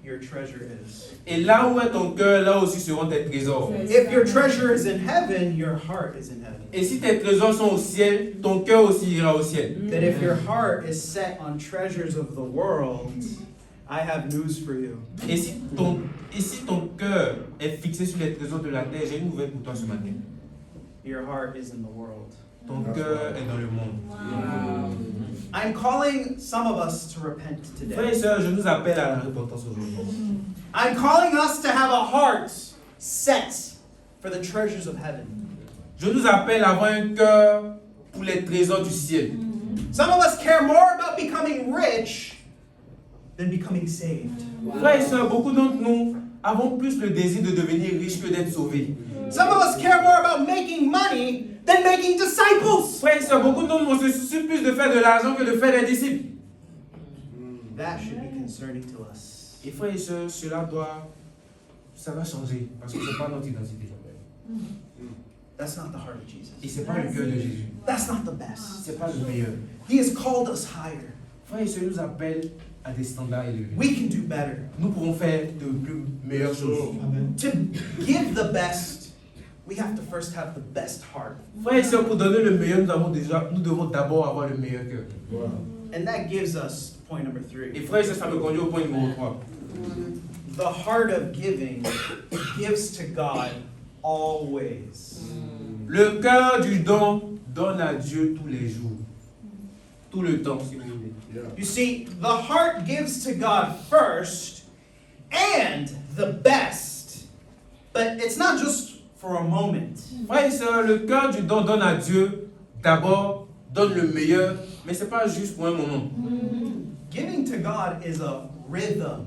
Speaker 2: your treasure is.
Speaker 3: Et là où est ton cœur, là aussi seront tes trésors.
Speaker 2: If your treasure is in heaven, your heart is in heaven.
Speaker 3: Et si tes trésors sont au ciel, ton cœur aussi ira au ciel.
Speaker 2: That if your heart is set on treasures of the world, I have news for you.
Speaker 3: Et si ton cœur est fixé sur les trésors de la terre, j'ai une nouvelle pour toi ce matin.
Speaker 2: Your heart is in the world.
Speaker 3: Ton cœur est dans le monde.
Speaker 2: I'm calling some of us to repent
Speaker 3: Frères et
Speaker 2: today.
Speaker 3: sœurs, je nous appelle à la repentance aujourd'hui.
Speaker 2: I'm calling us to have a heart set for the treasures of heaven.
Speaker 3: Je nous appelle à avoir un cœur pour les trésors du ciel.
Speaker 2: Some of us care more about becoming rich than becoming saved.
Speaker 3: Frères et sœurs, beaucoup d'entre nous avons plus le désir de devenir riches que d'être sauvés.
Speaker 2: Some of us care more about making money than making disciples.
Speaker 3: Frères et sœurs, beaucoup d'entre nous se soucient plus de faire de l'argent que de faire des disciples.
Speaker 2: That should be concerning to us.
Speaker 3: Et frères et sœurs, ça va changer parce que ce n'est pas notre identité.
Speaker 2: That's not the heart of Jesus.
Speaker 3: Et ce n'est pas le cœur de Jésus.
Speaker 2: That's not the best.
Speaker 3: Ce n'est pas le meilleur.
Speaker 2: He has called us higher.
Speaker 3: Frères et sœurs, nous appelle à des standards élevés.
Speaker 2: We can do better.
Speaker 3: Nous pouvons faire de plus meilleures choses.
Speaker 2: To give the best, we have to first have the best heart.
Speaker 3: Frères et sœurs, pour donner le meilleur, nous devons d'abord avoir le meilleur cœur.
Speaker 2: And that gives us point number 3.
Speaker 3: Et frères et sœurs, ça me conduit au point numéro 3.
Speaker 2: The heart of giving gives to God always.
Speaker 3: Le cœur du don donne à Dieu tous les jours. Tout le temps, si vous voulez.
Speaker 5: Yeah.
Speaker 2: You see, the heart gives to God first and the best. But it's not just for a moment.
Speaker 3: Frères et sœurs, le cœur du don donne à Dieu d'abord, donne le meilleur, mais ce n'est pas juste pour un moment.
Speaker 2: Giving to God is a rhythm.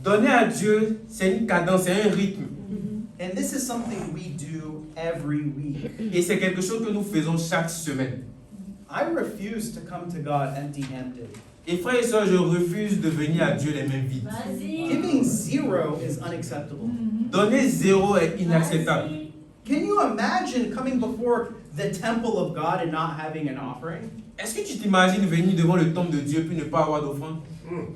Speaker 3: Donner à Dieu, c'est une cadence, c'est un rythme.
Speaker 2: And this is something we do every week.
Speaker 3: Et c'est quelque chose que nous faisons chaque semaine.
Speaker 2: I refuse to come to God empty-handed.
Speaker 3: Et frères et sœurs, je refuse de venir à Dieu les mains vides.
Speaker 4: Vas-y.
Speaker 2: Giving zero is unacceptable.
Speaker 3: Donner zéro est inacceptable.
Speaker 2: Can you imagine coming before the temple of God and not having an offering?
Speaker 3: Est-ce que tu t'imagines venir devant le temple de Dieu puis ne pas avoir d'offrande?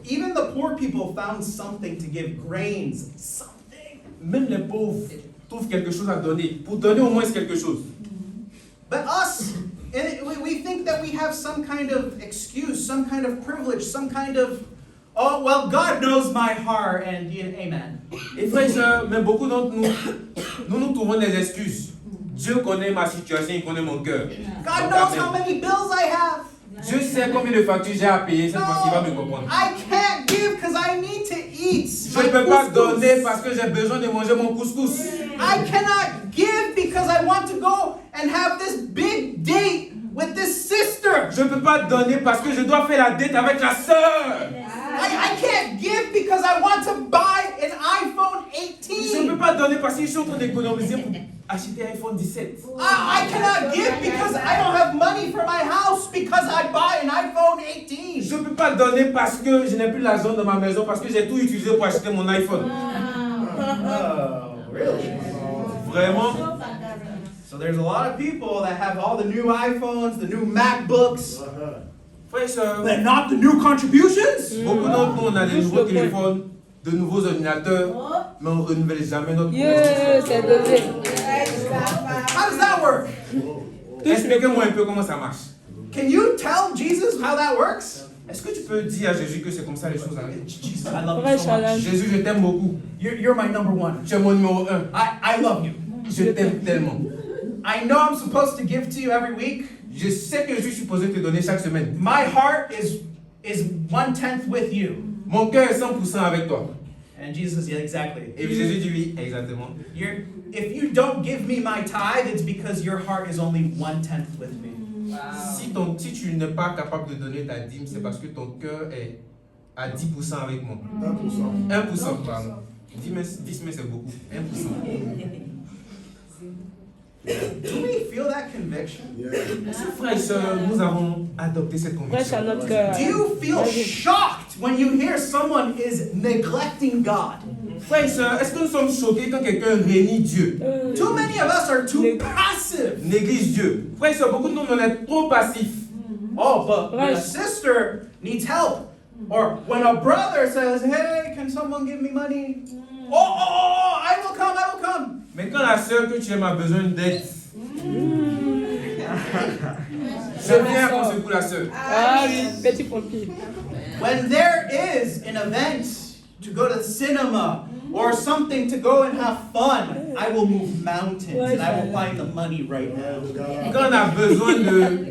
Speaker 2: Even the poor people found something to give, grains, something.
Speaker 3: Même les pauvres trouvent quelque chose à donner. Pour donner au moins quelque chose.
Speaker 2: But us, and we think that we have some kind of excuse, some kind of privilege, some kind of, oh, well, God knows my heart, and amen.
Speaker 3: Et frères et sœurs, mais beaucoup d'entre nous, nous trouvons des excuses. Dieu connaît ma situation, il connaît mon cœur.
Speaker 2: God knows how many bills I have.
Speaker 3: Dieu sait combien de factures j'ai à payer, cette fois-ci il va me comprendre.
Speaker 2: I can't give because I need to eat.
Speaker 3: Je ne peux pas donner parce que j'ai besoin de manger mon couscous.
Speaker 2: I cannot give because I want to go and have this big date with this sister.
Speaker 3: Je ne peux pas donner parce que je dois faire la dette avec la sœur.
Speaker 2: I can't give because I want to buy an iPhone
Speaker 3: Je ne
Speaker 2: 18.
Speaker 3: peux pas donner parce que je suis en train d'économiser pour acheter un iPhone 17.
Speaker 2: I cannot give because I don't have money for my house because I buy an iPhone 18.
Speaker 3: Je ne peux pas donner parce que je n'ai plus l'argent dans ma maison, parce que j'ai tout utilisé pour acheter mon iPhone.
Speaker 2: Oh, really?
Speaker 3: Vraiment?
Speaker 2: So there's a lot of people that have all the new iPhones, the new MacBooks,
Speaker 5: Uh-huh.
Speaker 3: Frères et sœurs,
Speaker 2: but not the new contributions.
Speaker 3: beaucoup d'entre nous, on a des nouveaux téléphones, de nouveaux ordinateurs, mais on ne renouvelle jamais notre
Speaker 6: Yeah, c'est donné.
Speaker 2: How does that work?
Speaker 3: Expliquez-moi un peu comment ça marche.
Speaker 2: Can you tell Jesus how that works?
Speaker 3: Est-ce que tu peux dire à Jésus que c'est comme ça les choses arrivent?
Speaker 2: Jesus, I love
Speaker 6: Vrai
Speaker 2: you so much.
Speaker 6: challenge.
Speaker 3: Jésus, je t'aime beaucoup.
Speaker 2: You're my number one.
Speaker 3: Tu es mon numéro 1.
Speaker 2: I love you.
Speaker 3: Je t'aime tellement.
Speaker 2: I know I'm supposed to give to you every week.
Speaker 3: Je sais que je suis supposé te donner chaque semaine.
Speaker 2: My heart is 1/10 with you.
Speaker 3: Mon cœur est 100% avec toi.
Speaker 2: And Jesus, yeah, exactly.
Speaker 3: Et Jésus dit oui, exactement.
Speaker 2: If you don't give me my tithe, it's because your heart is only 1/10 with me.
Speaker 3: Si tu n'es pas capable de donner ta dîme, c'est parce que ton cœur est à 10% avec moi.
Speaker 5: 1%.
Speaker 3: 1%, pardon. 10 mais c'est beaucoup. 1%.
Speaker 2: Do we feel that conviction?
Speaker 5: Yeah.
Speaker 3: Frères et sœurs, nous avons adopté cette
Speaker 6: Prêche à
Speaker 3: conviction.
Speaker 6: notre cœur.
Speaker 2: Do you feel shocked when you hear someone is neglecting God?
Speaker 3: Frères et sœurs, est-ce que nous sommes choqués quand quelqu'un réunit Dieu,
Speaker 2: Too many of us are too passive.
Speaker 3: néglige Dieu? Frères et sœurs, beaucoup de nous on est trop passifs.
Speaker 2: Oh, but when a
Speaker 6: Right.
Speaker 2: sister needs help, or when a brother says, "Hey, can someone give me money?" Oh, I will come, I will come.
Speaker 3: Mais quand la sœur que tu aimes a besoin d'aide, je viens pour secouer la sœur.
Speaker 6: Ah oui, petit pompier.
Speaker 2: When there is an event to go to the cinema or something to go and have fun, I will move mountains and I will find the money right now.
Speaker 3: Quand on a besoin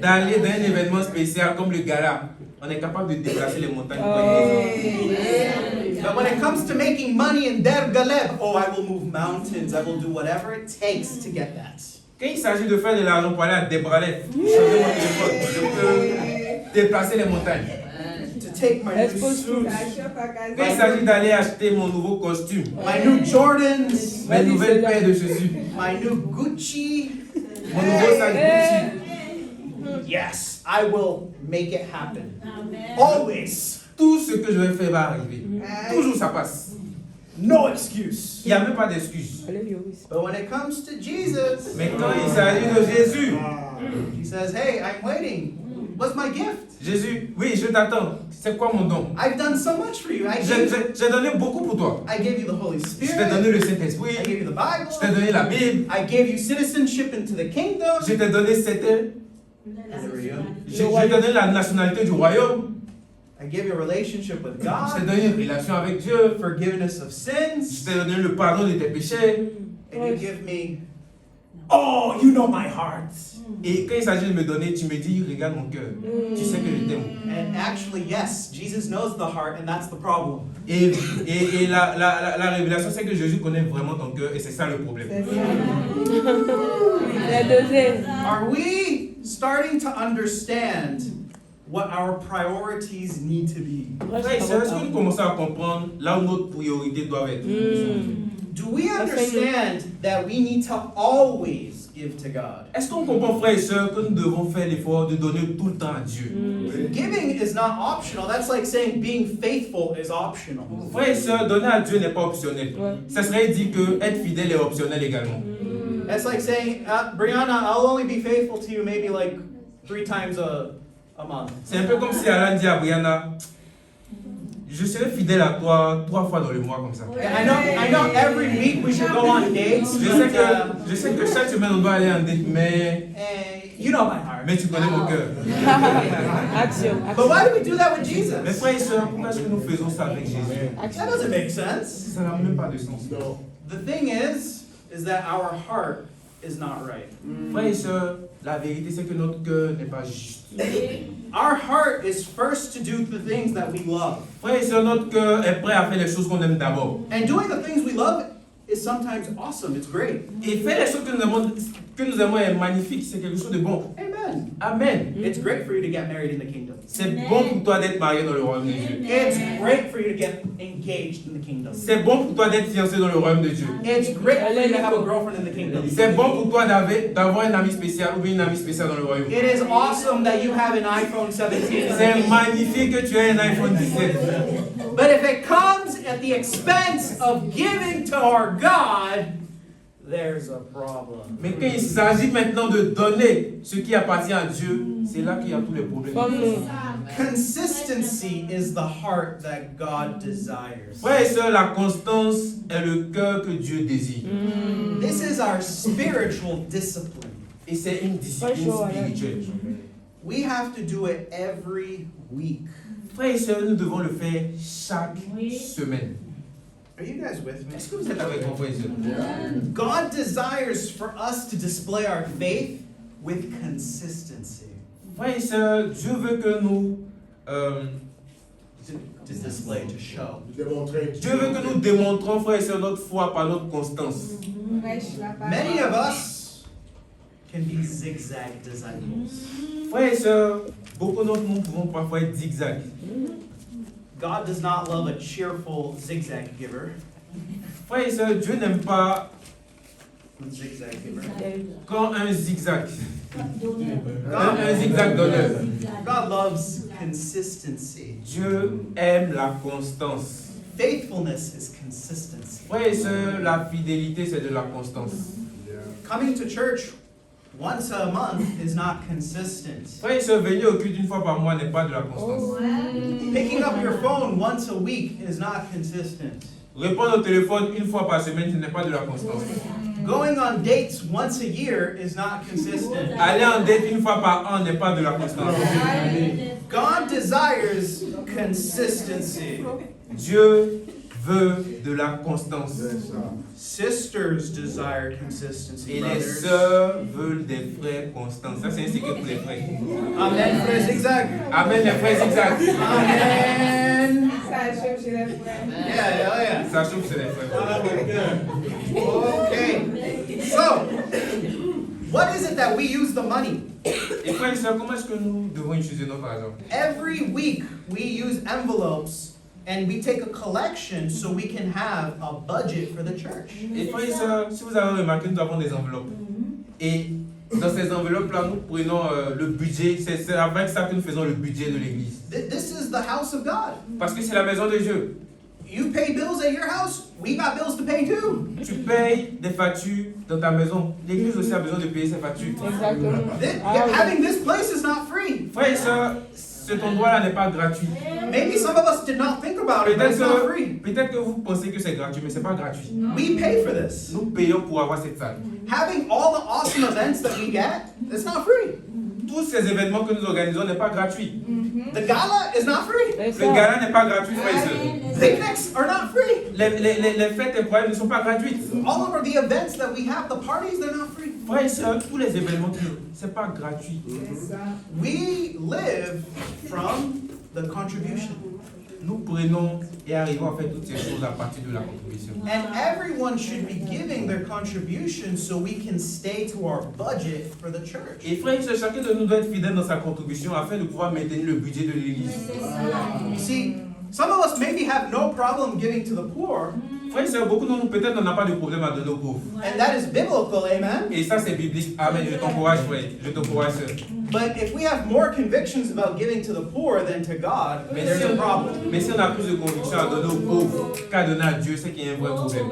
Speaker 3: d'aller dans un événement spécial comme le gala, on est capable de déplacer les montagnes pour aller.
Speaker 2: But when it comes to making money in Der Galeb, oh, I will move mountains. I will do whatever it takes to get that.
Speaker 3: Quand il s'agit de faire de l'argent pour aller à Debralet, changer mon téléphone, je peux déplacer les montagnes.
Speaker 2: To take my new
Speaker 6: Expose
Speaker 2: suit,
Speaker 3: Quand il s'agit d'aller acheter mon nouveau costume,
Speaker 2: my new Jordans,
Speaker 3: mes nouvelles paires de chaussures,
Speaker 2: my new Gucci.
Speaker 3: mon nouveau sac Gucci,
Speaker 2: Yes, I will make it happen. Always.
Speaker 3: tout ce que je vais faire va arriver. Toujours ça passe.
Speaker 2: No excuse.
Speaker 3: Il n'y a même pas d'excuse.
Speaker 6: Allez, Yoris.
Speaker 2: But when it comes to Jesus,
Speaker 3: Mais quand il s'agit de Jésus,
Speaker 2: he says, "Hey, I'm waiting. What's my gift?
Speaker 3: Jésus, oui, je t'attends. C'est quoi mon don?
Speaker 2: I've done so much for you.
Speaker 3: J'ai donné beaucoup pour toi.
Speaker 2: I gave you the Holy
Speaker 3: Je t'ai
Speaker 2: Spirit.
Speaker 3: donné le
Speaker 2: I
Speaker 3: Saint-Esprit.
Speaker 2: gave you the Bible.
Speaker 3: Je t'ai donné la Bible.
Speaker 2: I gave you citizenship into the kingdom.
Speaker 3: Je t'ai donné cette...
Speaker 2: There we go.
Speaker 3: Je t'ai donné la nationalité du royaume.
Speaker 2: I gave you a relationship with
Speaker 3: Je t'ai
Speaker 2: God,
Speaker 3: donné une relation avec Dieu.
Speaker 2: forgiveness of
Speaker 3: Je
Speaker 2: sins.
Speaker 3: t'ai donné le pardon de tes péchés.
Speaker 2: and you give me,
Speaker 3: Oh, you know my heart. Et quand il s'agit de me donner, tu me dis, regarde mon cœur. Tu sais que je t'aime.
Speaker 2: and actually, yes, Jesus knows the heart, and that's the problem.
Speaker 3: Et la révélation, c'est que Jésus connaît vraiment ton cœur et c'est ça le problème.
Speaker 6: La deuxième.
Speaker 2: Are we starting to understand what our priorities need to be?
Speaker 3: Frère et sœurs, est-ce que nous commençons à comprendre là où notre priorité doit être?
Speaker 2: Do we understand that we need to always give to God?
Speaker 3: Est-ce qu'on comprend, frères et sœurs, que nous devons faire l'effort de donner tout le temps à Dieu?
Speaker 2: Giving is not optional. That's like saying being faithful is optional.
Speaker 3: Frères et sœurs, donner à Dieu n'est pas optionnel. Ça serait dire que être fidèle est optionnel également.
Speaker 2: That's like saying, Brianna, I'll only be faithful to you maybe like 3 times a month.
Speaker 3: C'est un peu comme si Alan dit à Brianna, je serai fidèle à toi 3 fois dans le mois comme ça.
Speaker 2: And I know every week we should go on dates.
Speaker 3: Je sais que chaque semaine on doit aller en date, mais
Speaker 2: You know my heart.
Speaker 3: tu connais mon cœur.
Speaker 6: Action.
Speaker 2: But why do we do that with Jesus?
Speaker 3: Mais frères et sœurs, pourquoi est-ce que nous faisons ça avec Jésus?
Speaker 2: That doesn't make sense.
Speaker 3: Ça n'a même pas de sens.
Speaker 5: No.
Speaker 2: The thing is that our heart is not right.
Speaker 3: Frères et sœurs, la vérité c'est que notre cœur n'est pas juste.
Speaker 2: Our heart is first to do the things that we love.
Speaker 3: Frères et sœurs, notre cœur est prêt à faire les choses qu'on aime d'abord.
Speaker 2: And doing the things we love is sometimes awesome. It's great.
Speaker 3: Et faire les choses que nous aimons est magnifique, c'est quelque chose de bon.
Speaker 2: Amen.
Speaker 3: Amen.
Speaker 2: It's great for you to get married in the kingdom.
Speaker 3: C'est bon pour toi d'être marié dans le royaume de Dieu.
Speaker 2: It's great for you to get engaged in the kingdom.
Speaker 3: C'est bon pour toi d'être fiancé dans le royaume de Dieu.
Speaker 2: It's great for you to have a girlfriend in the kingdom.
Speaker 3: C'est bon pour toi d'avoir un ami spécial ou bien une amie spéciale dans le royaume.
Speaker 2: It is awesome that you have an iPhone 17.
Speaker 3: C'est magnifique que tu aies un iPhone 17.
Speaker 2: But if it comes at the expense of giving to our God, there's a problem.
Speaker 3: Mais quand il s'agit maintenant de donner ce qui appartient à Dieu, c'est là qu'il y a tous les problèmes.
Speaker 6: Comme nous.
Speaker 2: Consistency is the heart that God desires.
Speaker 3: Frères et sœurs, la constance est le cœur que Dieu désire.
Speaker 2: This is our spiritual discipline.
Speaker 3: Et c'est une discipline spirituelle.
Speaker 2: We have to do it every week.
Speaker 3: Frères et sœurs, nous devons le faire chaque semaine.
Speaker 2: Are you guys with me?
Speaker 3: Est-ce que vous êtes avec moi, frères et sœurs?
Speaker 2: God desires for us to display our faith with consistency.
Speaker 3: Frères et sœurs, Dieu veut que nous...
Speaker 2: To display, to show.
Speaker 5: Démontrer.
Speaker 3: Dieu veut que nous démontrons, frères et sœurs, notre foi par notre constance.
Speaker 2: Many of us can be zigzag disciples.
Speaker 3: Frères et sœurs, beaucoup d'entre nous pouvons parfois être zigzag.
Speaker 2: God does not love a cheerful zigzag giver.
Speaker 3: Frères et sœurs, Dieu n'aime pas
Speaker 2: Zigzag giver.
Speaker 3: quand un zigzag. Un zigzag d'honneur.
Speaker 2: God loves consistency.
Speaker 3: Dieu aime la constance.
Speaker 2: Faithfulness is consistency.
Speaker 3: Frères et sœurs, la fidélité, c'est de la constance.
Speaker 2: Coming to church once a month is not consistent.
Speaker 3: Frères et sœurs, venir au culte une fois par mois n'est pas de la constance.
Speaker 2: Picking up your phone once a week is not consistent.
Speaker 3: Répondre au téléphone une fois par semaine, ce n'est pas de la constance.
Speaker 2: Going on dates once a year is not consistent.
Speaker 3: Aller en date une fois par an n'est pas de la constance.
Speaker 2: God desires consistency.
Speaker 3: Dieu veut de la constance.
Speaker 2: Sisters desire consistency.
Speaker 3: Et les
Speaker 2: brothers.
Speaker 3: sœurs veulent des frères constants. Ça, c'est un secret pour les frères.
Speaker 2: Amen, frère zigzag.
Speaker 3: Amen, les frères zigzag.
Speaker 2: Amen.
Speaker 1: Ça chauffe chez les frères.
Speaker 2: Yeah.
Speaker 3: Ça chauffe, c'est les frères.
Speaker 2: Okay. So, what is it that we use the money?
Speaker 3: Et frères et sœurs, comment est-ce que nous devons utiliser notre argent?
Speaker 2: Every week we use envelopes and we take a collection so we can have a budget for the church.
Speaker 3: Et frères et sœurs, si vous avez remarqué, nous avons des enveloppes. Et dans ces enveloppes-là, nous prenons le budget. C'est avec ça que nous faisons le budget de l'église.
Speaker 2: This is the house of God.
Speaker 3: Parce que c'est la maison de Dieu.
Speaker 2: You pay bills at your house, we got bills to pay too.
Speaker 3: Tu payes des factures dans ta maison. L'église aussi a besoin de payer ses factures.
Speaker 6: Exactement.
Speaker 2: Having this place is not free.
Speaker 3: Frères et sœurs, cet endroit-là n'est pas gratuit.
Speaker 2: Maybe some of us did not think about it, but it's not free.
Speaker 3: Peut-être que vous pensez que c'est gratuit, mais c'est pas gratuit.
Speaker 2: We pay for this.
Speaker 3: Nous payons pour avoir cette salle.
Speaker 2: Having all the awesome events that we get, it's not free.
Speaker 3: tous ces événements que nous organisons n'est pas gratuit.
Speaker 2: The gala is not free.
Speaker 6: C'est
Speaker 3: Le
Speaker 6: ça.
Speaker 3: gala n'est pas gratuit, frères et sœurs.
Speaker 2: Picnics are not free.
Speaker 3: Les fêtes incroyables ne sont pas gratuites.
Speaker 2: All over the events that we have, the parties, they're not free.
Speaker 3: Frères et sœurs, tous les événements, c'est pas gratuit.
Speaker 1: C'est ça.
Speaker 2: We live from the contribution.
Speaker 3: Nous prenons et arrivons à faire toutes ces choses à partir de la contribution.
Speaker 2: And everyone should be giving their contribution so we can stay to our budget for the church.
Speaker 3: Et frères et sœurs, chacun de nous doit être fidèle dans sa contribution afin de pouvoir maintenir le budget de l'église.
Speaker 2: You see, some of us maybe have no problem giving to the poor,
Speaker 3: Frères et sœurs, beaucoup de nous peut-être n'en a pas de problème à donner aux pauvres.
Speaker 2: and that is biblical, amen?
Speaker 3: Et ça c'est biblique. Amen. Je t'encourage, frère. Je t'encourage, sœur.
Speaker 2: But if we have more convictions about giving to the poor than to God,
Speaker 3: Mais
Speaker 2: there's a problem.
Speaker 3: Mais si on a plus de conviction à donner aux pauvres qu'à donner à Dieu, c'est qu'il y a un vrai problème.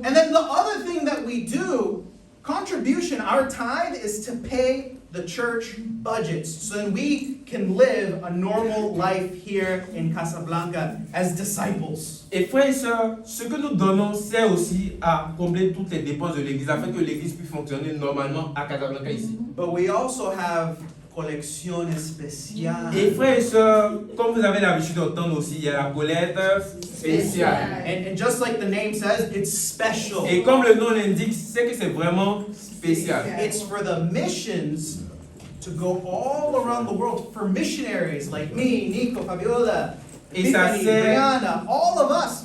Speaker 2: And then the other thing that we do, contribution, our tithe is to pay the church budgets so then we can live a normal life here in Casablanca as disciples.
Speaker 3: Et frères et sœurs, ce que nous donnons sert aussi à combler toutes les dépenses de l'église afin que l'église puisse fonctionner normalement à Casablanca ici.
Speaker 2: But we also have colección especial.
Speaker 3: Et frères et sœurs, comme vous avez l'habitude d'entendre aussi, il y a la collecte spéciale.
Speaker 2: And just like the name says, it's special.
Speaker 3: Et comme le nom l'indique, c'est que c'est vraiment spécial.
Speaker 2: It's for the missions to go all around the world for missionaries like me, Nico, Fabiola,
Speaker 3: Et ça
Speaker 2: Tiffany,
Speaker 3: sert-
Speaker 2: Brianna, all of us.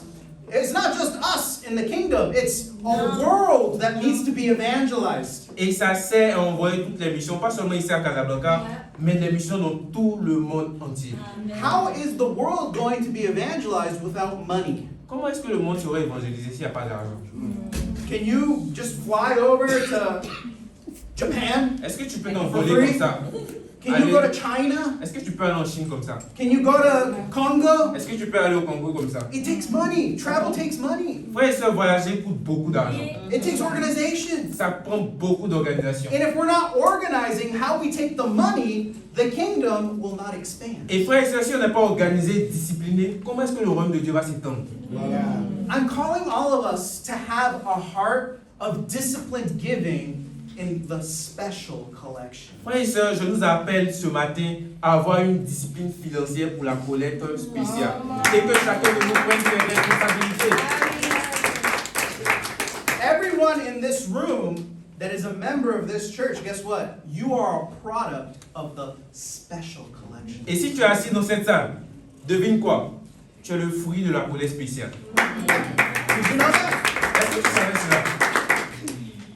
Speaker 2: It's not just us in the kingdom, it's a world that needs to be evangelized.
Speaker 3: Et ça sert à envoyer toutes les missions, pas seulement ici à Casablanca, mais les missions dans tout le monde entier.
Speaker 2: How is the world going to be evangelized without money?
Speaker 3: Comment est-ce que le monde sera évangélisé s'il n'y a pas d'argent?
Speaker 2: Can you just fly over to Japan?
Speaker 3: Est-ce que tu peux t'envoler comme ça?
Speaker 2: Can you go to China?
Speaker 3: Est-ce que tu peux aller en Chine comme ça?
Speaker 2: Can you go to Congo?
Speaker 3: Est-ce que tu peux aller au Congo comme ça?
Speaker 2: It takes money. Travel takes money.
Speaker 3: Frères et sœurs, voyager coûte beaucoup d'argent.
Speaker 2: It takes organization.
Speaker 3: Ça prend beaucoup d'organisation.
Speaker 2: And if we're not organizing how we take the money, the kingdom will not expand.
Speaker 3: Et frères et sœurs, si on n'est pas organisé, discipliné, comment est-ce que le royaume de Dieu va s'étendre?
Speaker 2: I'm calling all of us to have a heart of disciplined giving in the special collection.
Speaker 3: Frères et sœurs, je nous appelle ce matin à avoir une discipline financière pour la collecte spéciale. Et que chacun de nous prenne ses responsabilités.
Speaker 2: Everyone in this room that is a member of this church, guess what? You are a product of the special collection.
Speaker 3: Et si tu es assis dans cette salle, devine quoi? Tu es le fruit de la collecte spéciale.
Speaker 2: Did you know that?
Speaker 3: Est-ce que tu savais cela?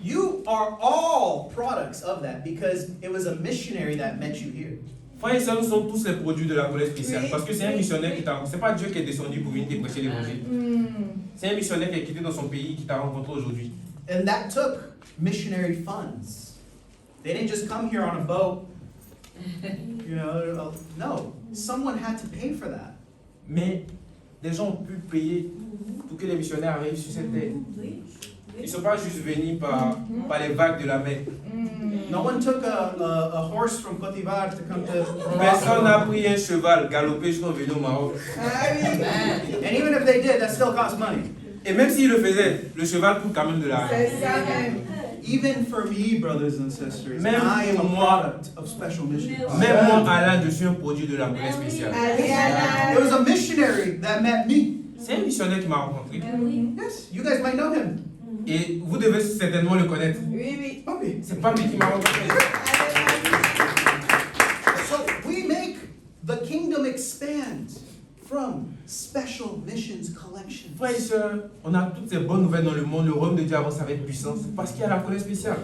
Speaker 2: You are all products of that because it was a missionary that met you here.
Speaker 3: Frères et sœurs, nous sommes tous les produits de la collecte spéciale. Parce que c'est un missionnaire qui t'a... C'est pas Dieu qui est descendu pour venir te prêcher l'évangile. C'est un missionnaire qui a quitté dans son pays qui t'a rencontré aujourd'hui.
Speaker 2: And that took missionary funds. They didn't just come here on a boat. You know, no. Someone had to pay for that.
Speaker 3: Mais des gens ont pu payer pour que les missionnaires arrivent sur cette terre. Ils ne sont pas juste venus par les vagues de la mer.
Speaker 2: No one took a horse from Côte d'Ivoire to come to
Speaker 3: Personne n'a
Speaker 2: Morocco.
Speaker 3: pris un cheval galopé jusqu'au venu au Maroc.
Speaker 2: And even if they did, that still costs money.
Speaker 3: Et même s'il le faisait, le cheval coûte quand même de l'argent.
Speaker 1: C'est ça même.
Speaker 2: Even for me, brothers and sisters,
Speaker 3: Même
Speaker 2: I am
Speaker 3: pour
Speaker 2: a
Speaker 3: moi.
Speaker 2: product of special missions.
Speaker 3: Même moi, Alain, je suis un produit de la collecte spéciale.
Speaker 1: Allez,
Speaker 2: It was
Speaker 1: Alain.
Speaker 2: a missionary that met me.
Speaker 3: C'est un missionnaire qui m'a rencontré.
Speaker 2: Yes, you guys might know him.
Speaker 3: Et vous devez certainement le connaître.
Speaker 1: Oui, oui.
Speaker 2: Okay.
Speaker 3: C'est pas lui qui m'a rencontré.
Speaker 2: So we make the kingdom expand from special missions collection.
Speaker 3: Frères et sœurs, on a toutes ces bonnes nouvelles dans le monde. Le royaume de Dieu avance avec puissance parce qu'il y a la collecte spéciale.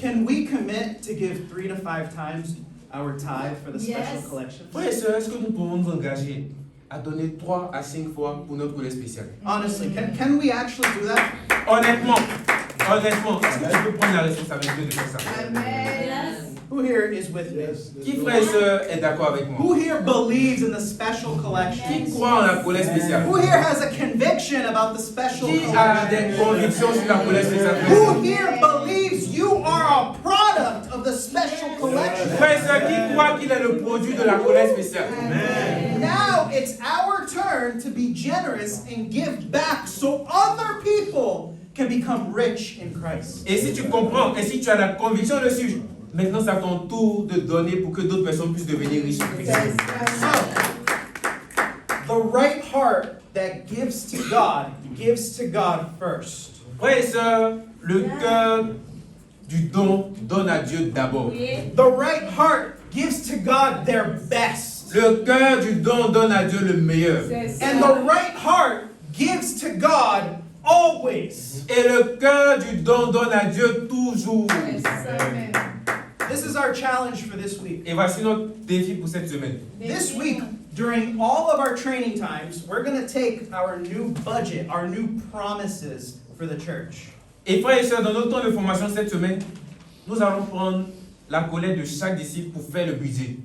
Speaker 2: Can we commit to give 3 to 5 times our tithe for the special
Speaker 4: Yes.
Speaker 2: collection?
Speaker 3: Frères et sœurs, est-ce que nous pouvons nous engager à donner 3 à 5 fois pour notre collecte spéciale?
Speaker 2: Honestly, can we actually do that?
Speaker 3: Honnêtement, est-ce que tu peux prendre la responsabilité de faire ça?
Speaker 1: Amen.
Speaker 2: Who here is with me?
Speaker 3: Qui, frères et sœurs, est d'accord avec moi?
Speaker 2: Who here believes in the special collection?
Speaker 3: Qui croit en la collecte spéciale?
Speaker 2: Who here has a conviction about the special
Speaker 3: Qui a
Speaker 2: collection?
Speaker 3: des convictions sur la collecte spéciale?
Speaker 2: Who here believes you are a product of the special collection?
Speaker 3: Frères et sœurs, qui croit qu'il est le produit de la collecte spéciale?
Speaker 2: Now it's our turn to be generous and give back so other people can become rich in Christ.
Speaker 3: Et si tu comprends, et si tu as la conviction dessus, Maintenant, c'est à ton tour de donner pour que d'autres personnes puissent devenir riches.
Speaker 2: So, the right heart that gives to God first.
Speaker 3: Frères et sœurs, le cœur du don donne à Dieu d'abord.
Speaker 2: The right heart gives to God their best.
Speaker 3: Le cœur du don donne à Dieu le meilleur.
Speaker 2: And the right heart gives to God always.
Speaker 3: Et le cœur du don donne à Dieu toujours.
Speaker 2: This is our challenge for this week.
Speaker 3: Et voici notre défi pour cette semaine.
Speaker 2: This week, during all of our training times, we're going to take our new budget, our new promises for the church.
Speaker 3: Et frères et sœurs, dans notre temps de formation cette semaine, nous allons prendre la collecte de chaque disciple pour faire le budget.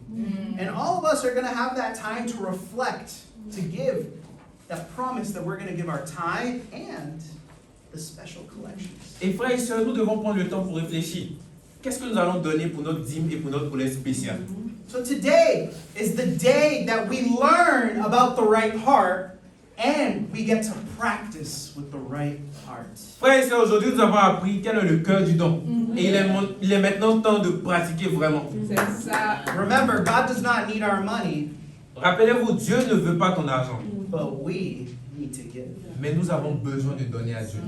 Speaker 2: And all of us are going to have that time to reflect, to give that promise that we're going to give our tithe and the special collections.
Speaker 3: Et frères et sœurs, nous devons prendre le temps pour réfléchir. Qu'est-ce que nous allons donner pour notre dîme et pour notre collecte spéciale?
Speaker 2: So today is the day that we learn about the right heart and we get to practice with the right heart.
Speaker 3: Frères et sœurs, aujourd'hui nous avons appris quel est le cœur du don. Et il est maintenant temps de pratiquer vraiment.
Speaker 2: Remember, God does not need our money,
Speaker 3: Rappelez-vous, Dieu ne veut pas ton argent.
Speaker 2: but we need to give.
Speaker 3: Mais nous avons besoin de donner à Dieu.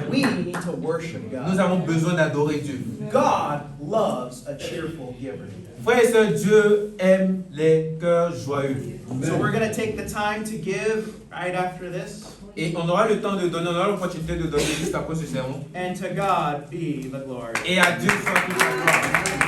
Speaker 2: We need to worship
Speaker 3: Nous
Speaker 2: God.
Speaker 3: avons besoin d'adorer Dieu.
Speaker 2: God loves a cheerful giver.
Speaker 3: Frères et sœurs, Dieu aime les cœurs joyeux.
Speaker 2: So we're going to take the time to give right after this.
Speaker 3: Et on aura le temps de donner, on aura l'opportunité de donner juste après ce sermon.
Speaker 2: And to God be the glory.
Speaker 3: Et à Dieu soit toute la gloire.